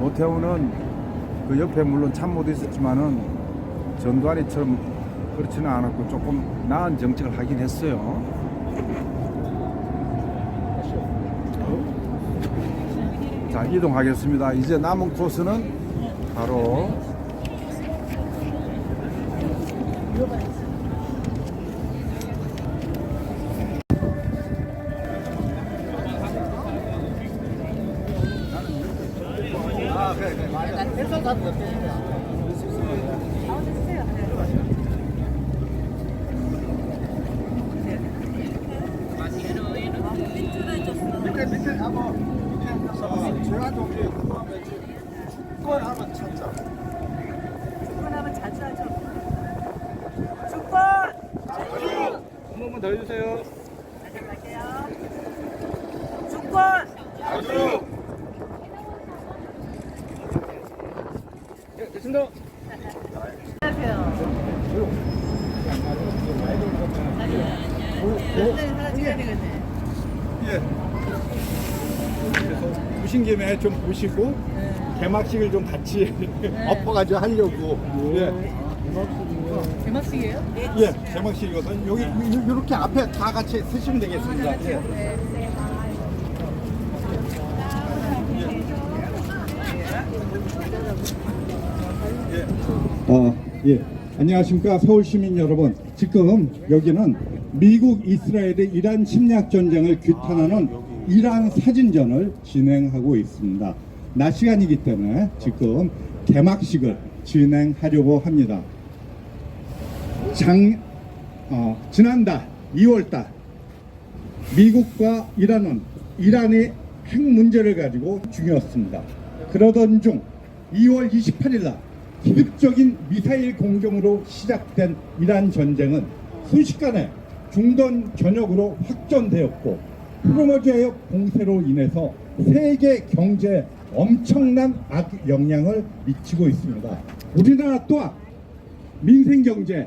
노태우는 그 옆에 물론 참모도 있었지만은 전두환이처럼 그렇지는 않았고 조금 나은 정책을 하긴 했어요. 자, 이동하겠습니다. 이제 남은 코스는 바로 밑에 한번 제가 좀 축구를 한번 찾자. 축구는 하면 자주 하죠. 축구! 한 번만 더 해주세요. 갈게요. 축구! 네, 됐습니다. 안녕하세요. 사진 찍어야 되겠네. 보신 김에 좀 보시고 개막식을 좀 같이 엎어가지고 하려고. 개막식이에요? 예, 개막식이거든. 여기 이렇게 앞에 다 같이 쓰시면 되겠습니다. 예. 예. 안녕하십니까 서울 시민 여러분. 지금 여기는 미국 이스라엘의 이란 침략 전쟁을 규탄하는 이란 사진전을 진행하고 있습니다. 낮 시간이기 때문에 지금 개막식을 진행하려고 합니다. 지난달 2월달 미국과 이란은 이란의 핵 문제를 가지고 중요했습니다. 그러던 중 2월 28일날 기습적인 미사일 공격으로 시작된 이란 전쟁은 순식간에 중동 전역으로 확전되었고, 호르무즈 해협 공세로 인해서 세계 경제에 엄청난 악영향을 미치고 있습니다. 우리나라 또한 민생 경제에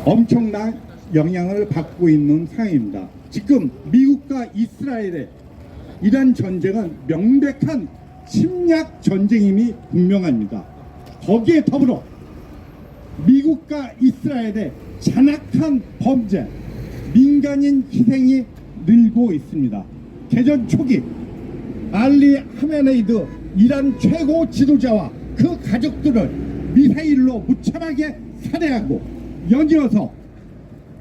엄청난 영향을 받고 있는 상황입니다. 지금 미국과 이스라엘의 이란 전쟁은 명백한 침략 전쟁임이 분명합니다. 거기에 더불어 미국과 이스라엘의 잔악한 범죄, 민간인 희생이 늘고 있습니다. 개전 초기 알리 하메네이드 이란 최고 지도자와 그 가족들을 미사일로 무참하게 살해하고 연이어서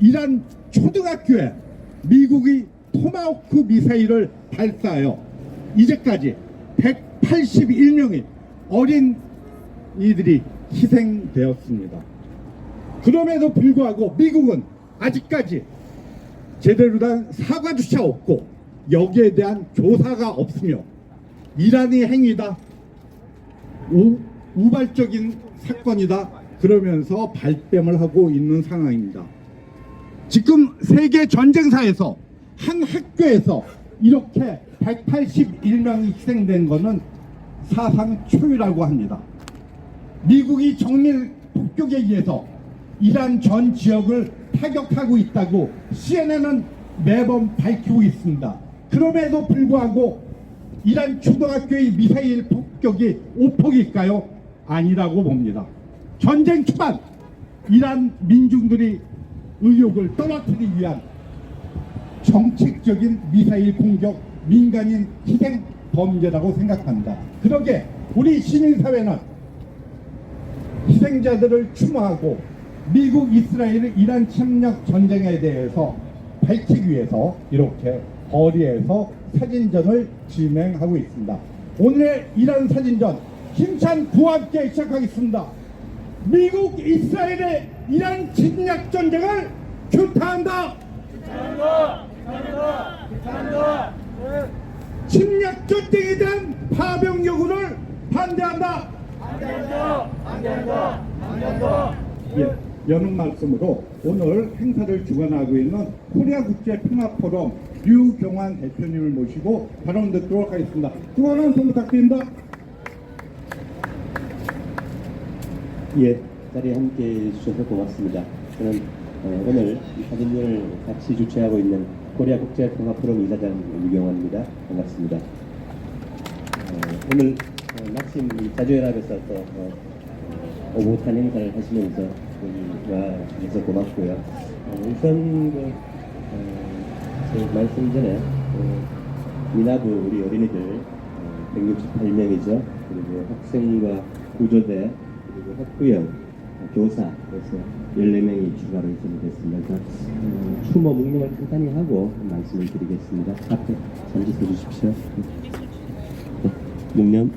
이란 초등학교에 미국이 토마호크 미사일을 발사하여 이제까지 181명의 어린 이들이 희생되었습니다. 그럼에도 불구하고 미국은 아직까지 제대로 된 사과조차 없고 여기에 대한 조사가 없으며 이란의 행위다, 우발적인 사건이다 그러면서 발뺌을 하고 있는 상황입니다. 지금 세계 전쟁사에서 한 학교에서 이렇게 181명이 희생된 것은 사상 초유라고 합니다. 미국이 정밀 폭격에 의해서 이란 전 지역을 타격하고 있다고 CNN은 매번 밝히고 있습니다. 그럼에도 불구하고 이란 초등학교의 미사일 폭격이 오폭일까요? 아니라고 봅니다. 전쟁 초반 이란 민중들이 의욕을 떨어뜨리기 위한 정책적인 미사일 공격, 민간인 희생 범죄라고 생각합니다. 그러게 우리 시민사회는 희생자들을 추모하고 미국, 이스라엘, 이란 침략 전쟁에 대해서 밝히기 위해서 이렇게 거리에서 사진전을 진행하고 있습니다. 오늘의 이란 사진전 힘찬 구호와 함께 시작하겠습니다. 미국, 이스라엘의 이란 침략 전쟁을 규탄한다. 침략 전쟁에 대한 파병 요구를 반대한다. 예, 여는 말씀으로 오늘 행사를 주관하고 있는 코리아 국제 평화 포럼 류경환 대표님을 모시고 발언 듣도록 하겠습니다. 두분은 손 부탁드립니다. 예, 자리에 함께 해주셔서 고맙습니다. 저는 오늘 이 사진전을 같이 주최하고 있는 코리아 국제 평화 포럼 이사장 유경환입니다. 반갑습니다. 오늘 마침 이 자주연합에서 또 오붓한 행사를 하시면서 여기 와주셔서 고맙고요. 우선 제 말씀 전에 미나부 우리 어린이들 168명이죠. 그리고 학생과 구조대 그리고 학부형 교사 그래서 14명이 추가로 예정됐습니다. 그래서 추모 묵념을 간단히 하고 말씀을 드리겠습니다. 앞에 잠시 서주십시오. 네, 묵념.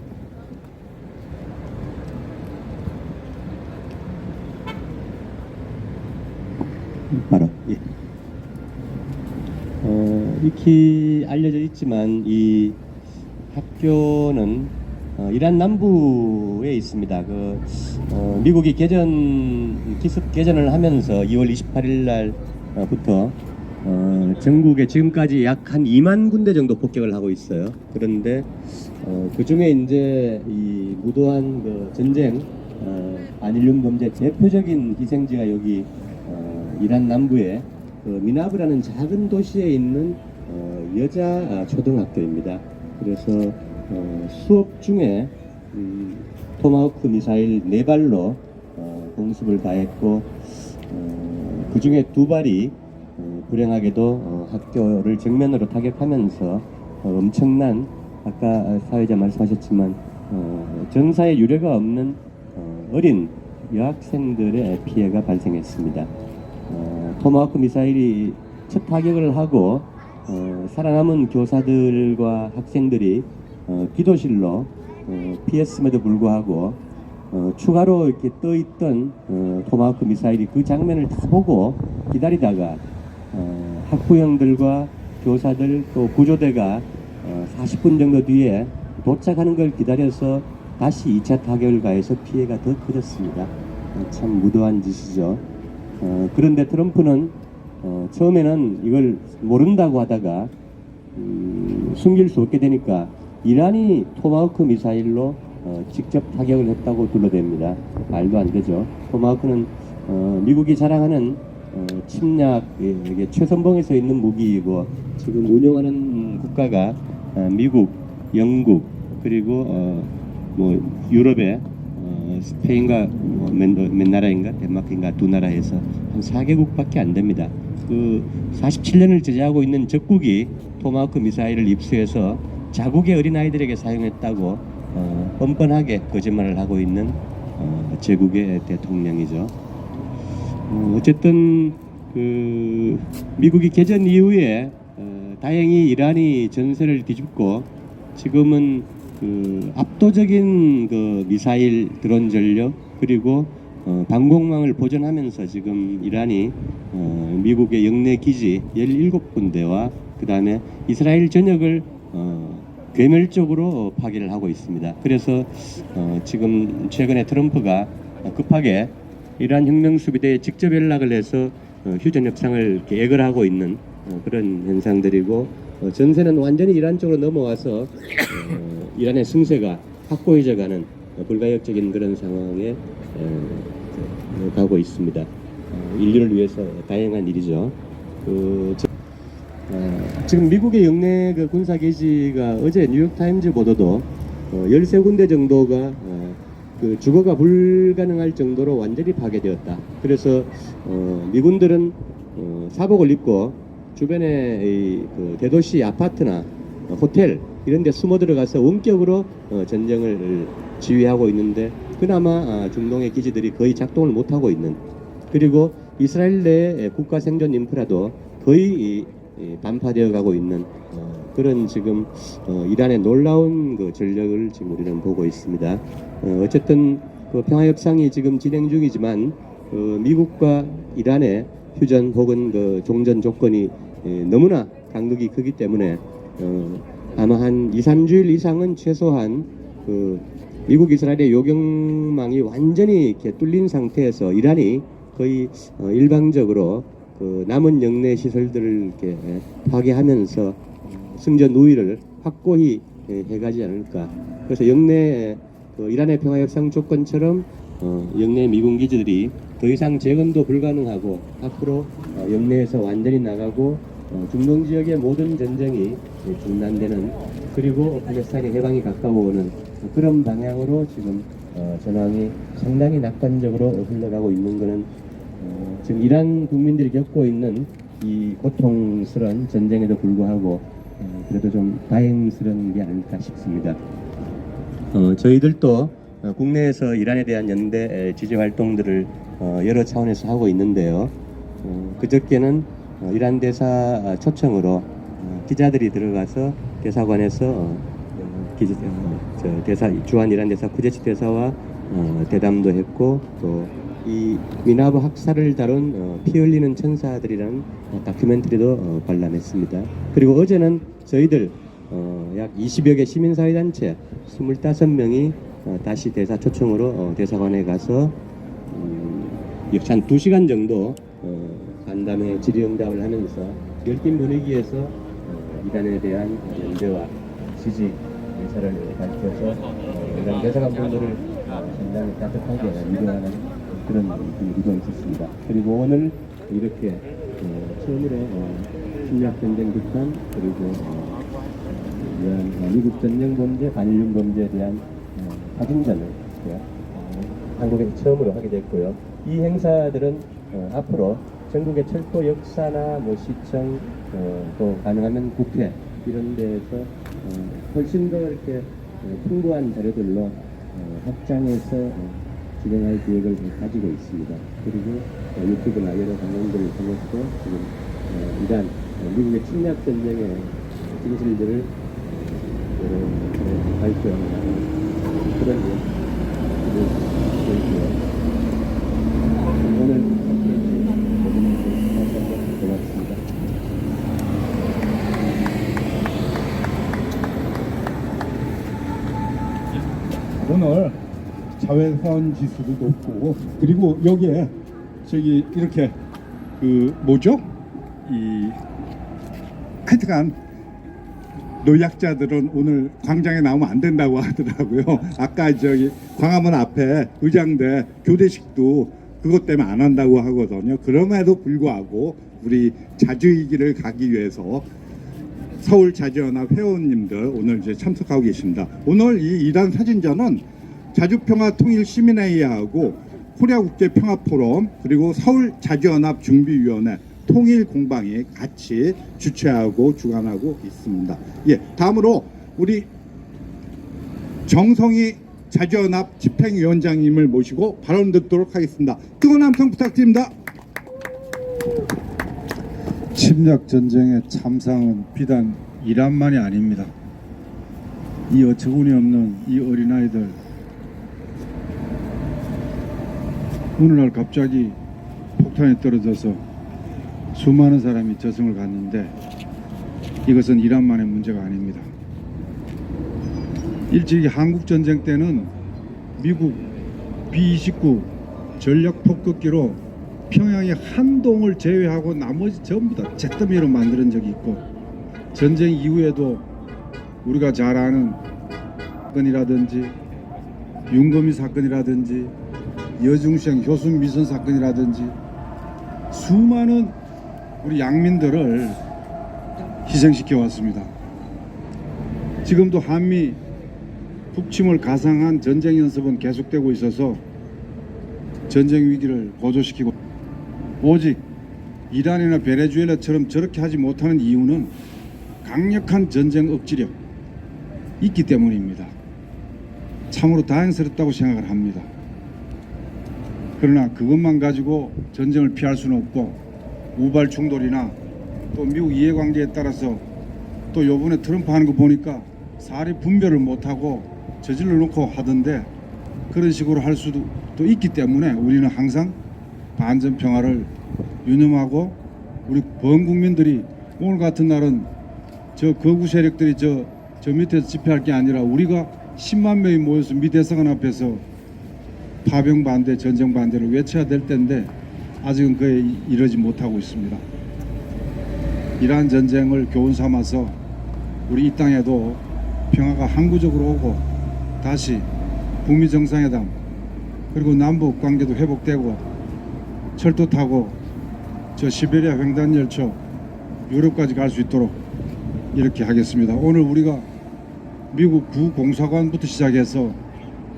바로 예. 익히 알려져 있지만 이 학교는 이란 남부에 있습니다. 미국이 기습 개전을 하면서 2월 28일 날부터 전국에 지금까지 약 한 2만 군데 정도 폭격을 하고 있어요. 그런데 그 중에 이제 이 무도한 전쟁, 안일륜 범죄 대표적인 희생지가 여기 이란 남부의 미나브라는 작은 도시에 있는 여자 초등학교입니다. 그래서 수업 중에 토마호크 미사일 4발로 공습을 가했고 그 중에 2발이 불행하게도 학교를 정면으로 타격하면서 엄청난 아까 사회자 말씀하셨지만 전사에 유례가 없는 어린 여학생들의 피해가 발생했습니다. 토마호크 미사일이 첫 타격을 하고 살아남은 교사들과 학생들이 기도실로 피했음에도 불구하고 추가로 이렇게 떠있던 토마호크 미사일이 그 장면을 다 보고 기다리다가 학부형들과 교사들 또 구조대가 40분 정도 뒤에 도착하는 걸 기다려서 다시 2차 타격을 가해서 피해가 더 커졌습니다. 참 무도한 짓이죠. 그런데 트럼프는 처음에는 이걸 모른다고 하다가 숨길 수 없게 되니까 이란이 토마호크 미사일로 직접 타격을 했다고 둘러댑니다. 말도 안 되죠. 토마호크는 미국이 자랑하는 침략 최선봉에 서 있는 무기이고 지금 운용하는 국가가 미국, 영국 그리고 뭐 유럽의 스페인과 몇 나라인가 덴마크인가 2나라에서 한 4개국밖에 안 됩니다. 그 47년을 제재하고 있는 적국이 토마호크 미사일을 입수해서 자국의 어린아이들에게 사용했다고 뻔뻔하게 거짓말을 하고 있는 제국의 대통령이죠. 어쨌든 그 미국이 개전 이후에 다행히 이란이 전세를 뒤집고 지금은 그 압도적인 그 미사일 드론 전력 그리고 방공망을 보존하면서 지금 이란이 미국의 영내 기지 17군데와 그 다음에 이스라엘 전역을 괴멸적으로 파괴를 하고 있습니다. 그래서 지금 최근에 트럼프가 급하게 이란 혁명수비대에 직접 연락을 해서 휴전 협상을 계획을 하고 있는 그런 현상들이고 전세는 완전히 이란 쪽으로 넘어와서 이란의 승세가 확고해져가는 불가역적인 그런 상황에 가고 있습니다. 인류를 위해서 다행한 일이죠. 지금 미국의 영내 그 군사기지가 어제 뉴욕타임즈 보도도 13군데 정도가 그 주거가 불가능할 정도로 완전히 파괴되었다. 그래서 미군들은 사복을 입고 주변의 그 대도시 아파트나 호텔 이런 데 숨어 들어가서 원격으로 전쟁을 지휘하고 있는데 그나마 중동의 기지들이 거의 작동을 못하고 있는, 그리고 이스라엘 내 국가 생존 인프라도 거의 반파되어 가고 있는 그런 지금 이란의 놀라운 그 전력을 지금 우리는 보고 있습니다. 어쨌든 그 평화 협상이 지금 진행 중이지만 미국과 이란의 휴전 혹은 그 종전 조건이 너무나 간극이 크기 때문에 아마 한 2-3주일 이상은 최소한 그 미국 이스라엘의 요격망이 완전히 이렇게 뚫린 상태에서 이란이 거의 일방적으로 그 남은 영내 시설들을 이렇게 파괴하면서 승전 우위를 확고히 해가지 않을까. 그래서 영내 그 이란의 평화협상 조건처럼 영내 미군 기지들이 더 이상 재건도 불가능하고 앞으로 영내에서 완전히 나가고 중동 지역의 모든 전쟁이 중단되는, 그리고 팔레스타인의 해방이 가까워오는 그런 방향으로 지금 전황이 상당히 낙관적으로 흘러가고 있는 것은 지금 이란 국민들이 겪고 있는 이 고통스러운 전쟁에도 불구하고 그래도 좀 다행스러운 게 아닐까 싶습니다. 저희들도 국내에서 이란에 대한 연대 지지 활동들을 여러 차원에서 하고 있는데요. 그저께는 이란 대사 초청으로 기자들이 들어가서 대사관에서 주한 이란 대사 쿠제치 대사와 대담도 했고, 또 이 미나브 학살을 다룬 피 흘리는 천사들이라는 다큐멘터리도 관람했습니다. 그리고 어제는 저희들 약 20여 개 시민사회단체 25명이 다시 대사 초청으로 대사관에 가서 역시 한 2시간 정도 간담회 질의응답을 하면서 열띤 분위기에서 이란에 대한 연대와 지지 의사를 밝혀서 이란 대사관분들을 상당히 따뜻하게 위로하는 그런 일도 있었습니다. 그리고 오늘 이렇게 처음으로 침략전쟁 비판, 그리고 미국 전쟁범죄, 반일륜범죄에 대한 사진전을 한국에서 처음으로 하게 됐고요. 이 행사들은 앞으로 전국의 철도 역사나 뭐 시청, 또 가능하면 국회 이런 데에서 훨씬 더 이렇게 풍부한 자료들로 확장해서 진행할 계획을 가지고 있습니다. 그리고 유튜브나 여러 방송들을 통해서 지금 이란 미국의 침략 전쟁의 진실들을 여러 발표하는 그런 일을 하고 있고요. 오늘 고맙습니다. 오늘 자외선 지수도 높고, 그리고 여기에 저기 이렇게 그 뭐죠? 이 하여튼간 노약자들은 오늘 광장에 나오면 안 된다고 하더라고요. 아까 저기 광화문 앞에 의장대 교대식도 그것 때문에 안 한다고 하거든요. 그럼에도 불구하고 우리 자주이기를 가기 위해서 서울 자주연합 회원님들 오늘 이제 참석하고 계십니다. 오늘 이 이란 사진전은 자주평화통일시민회의하고 코리아국제평화포럼, 그리고 서울 자주연합 준비위원회 통일공방이 같이 주최하고 주관하고 있습니다. 예, 다음으로 우리 정성희 자주연합 집행위원장님을 모시고 발언 듣도록 하겠습니다. 뜨거운 함성 부탁드립니다. 침략 전쟁의 참상은 비단 이란만이 아닙니다. 이 어처구니 없는 이 어린아이들, 어느 날 갑자기 폭탄이 떨어져서 수많은 사람이 저승을 갔는데 이것은 이란만의 문제가 아닙니다. 일찍이 한국전쟁 때는 미국 B-29 전략 폭격기로 평양의 한 동을 제외하고 나머지 전부 다 잿더미로 만드는 적이 있고, 전쟁 이후에도 우리가 잘 아는 사건이라든지 윤거미 사건이라든지 여중생 효순 미선 사건이라든지 수많은 우리 양민들을 희생시켜 왔습니다. 지금도 한미 북침을 가상한 전쟁 연습은 계속되고 있어서 전쟁 위기를 고조시키고, 오직 이란이나 베네수엘라처럼 저렇게 하지 못하는 이유는 강력한 전쟁 억지력 있기 때문입니다. 참으로 다행스럽다고 생각을 합니다. 그러나 그것만 가지고 전쟁을 피할 수는 없고, 우발 충돌이나 또 미국 이해관계에 따라서 또 요번에 트럼프 하는 거 보니까 사리 분별을 못하고 저질러 놓고 하던데, 그런 식으로 할 수도 또 있기 때문에 우리는 항상 반전 평화를 유념하고, 우리 번 국민들이 오늘 같은 날은 저 거구 세력들이 저 밑에서 집회할 게 아니라 우리가 10만 명이 모여서 미 대사관 앞에서 파병 반대, 전쟁 반대를 외쳐야 될 텐데 아직은 그에 이르지 못하고 있습니다. 이러한 전쟁을 교훈 삼아서 우리 이 땅에도 평화가 항구적으로 오고, 다시 북미 정상회담 그리고 남북 관계도 회복되고, 철도 타고 저 시베리아 횡단 열차 유럽까지 갈 수 있도록 이렇게 하겠습니다. 오늘 우리가 미국 구공사관부터 시작해서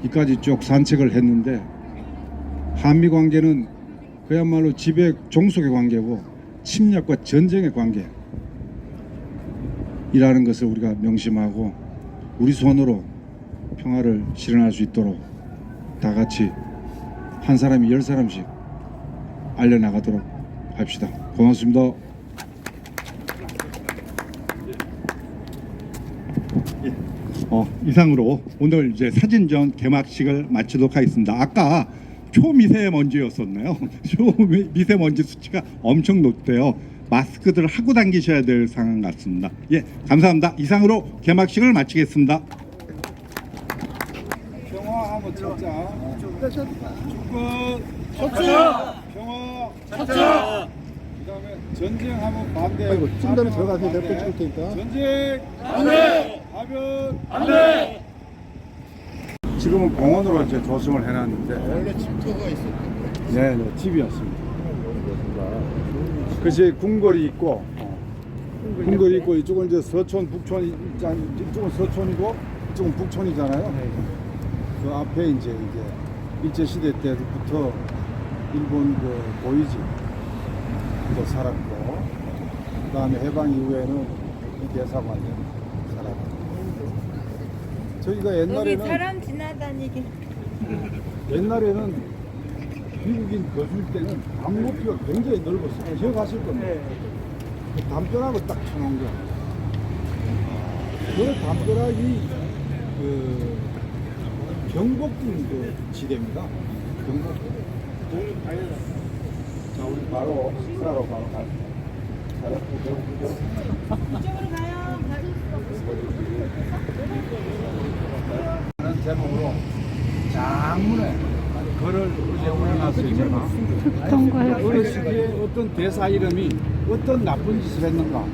이까지 쭉 산책을 했는데, 한미 관계는 그야말로 지배 종속의 관계고 침략과 전쟁의 관계이라는 것을 우리가 명심하고 우리 손으로 평화를 실현할 수 있도록 다 같이 한 사람이 10사람씩 알려나가도록 합시다. 고맙습니다. 이상으로 오늘 이제 사진전 개막식을 마치도록 하겠습니다. 아까 초미세먼지였었나요? 초미세먼지 수치가 엄청 높대요. 마스크들을 하고 다니셔야 될 상황 같습니다. 예, 감사합니다. 이상으로 개막식을 마치겠습니다. 평화하면 진짜 주권 평화 그다음에 전쟁하면 반대. 아이고 찜닭에 들어가서 내가 또 찍을 테니까. 전쟁 안돼 하면 안돼. 지금은 공원으로 이제 조성을 해놨는데 원래 집터가 있었는데. 네, 집이었습니다. 그래서 궁궐이 있고 이쪽은 이제 서촌 북촌이 이쪽은 서촌이고 이쪽은 북촌이잖아요. 그 앞에 이제 일제 시대 때부터 일본 그 보이지 또 살았고, 그다음에 해방 이후에는 이 대사관에 살았고. 저희가 여기 옛날에는 사람 지나다니게. 옛날에는 미국인 거줄 때는 담 높이가 굉장히 넓었어요. 기억하실 겁니다. 그 담벼락을 딱 쳐놓은 거. 그 담벼락이 그 경복궁 그 지대입니다. 경복궁. 자, 우리 바로 식사로 바로 갈게요. 이쪽으로 가요. 라는 제목으로 장문에 글을 어제 올려놨어요. 제가 통과요. 어느 시기에 어떤 대사 이름이 어떤 나쁜 짓을 했는가,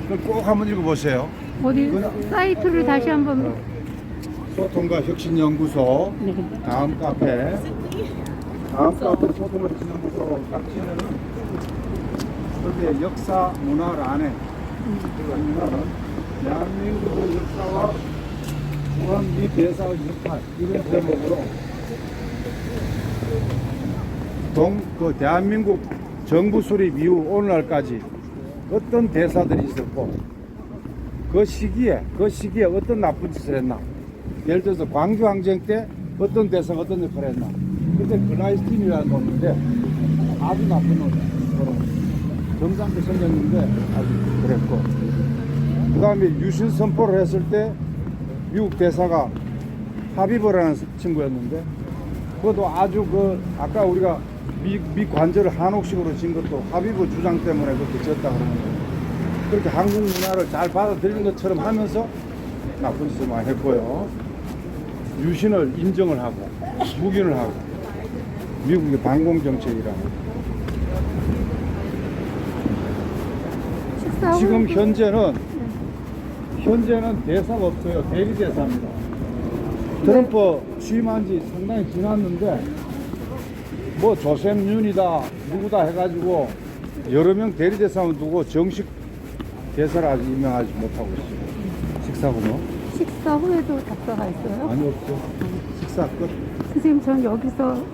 그걸 꼭 한번 읽어보세요. 어디 사이트를 다시 한번. 소통과 혁신연구소 다음 카페 소통과 혁신연구소 딱 치면은 거기에 역사 문화를 안에 그러면은 대한민국의 역사와 중앙미 대사의 역할 이런 제목으로 그 대한민국 정부 수립 이후 오늘날까지 어떤 대사들이 있었고 그 시기에 어떤 나쁜 짓을 했나. 예를 들어서 광주항쟁 때 어떤 대사가 어떤 역할을 했나. 그때 글라이스틴이라는 놈인데 아주 나쁜 놈이야. 경상도 생겼는데 아주 그랬고, 그 다음에 유신 선포를 했을 때 미국 대사가 하비버라는 친구였는데, 그것도 아주 아까 우리가 미 관절을 한옥식으로 진 것도 하비버 주장 때문에 그렇게 지었다 그러는 거예요. 그렇게 한국 문화를 잘 받아들이는 것처럼 하면서 나쁜 짓을 많이 했고요. 유신을 인정을 하고 묵인을 하고 미국의 반공정책이라고. 지금 현재는 대사가 없어요. 대리대사입니다. 트럼프 취임한 지 상당히 지났는데 뭐 조셉 윤이다 누구다 해가지고 여러 명 대리대사만 두고 정식 대사를 아직 임명하지 못하고 있어요. 식사고 뭐? 식사 후에도 답사가 있어요? 아니 없어. 식사 끝. 선생님, 전 여기서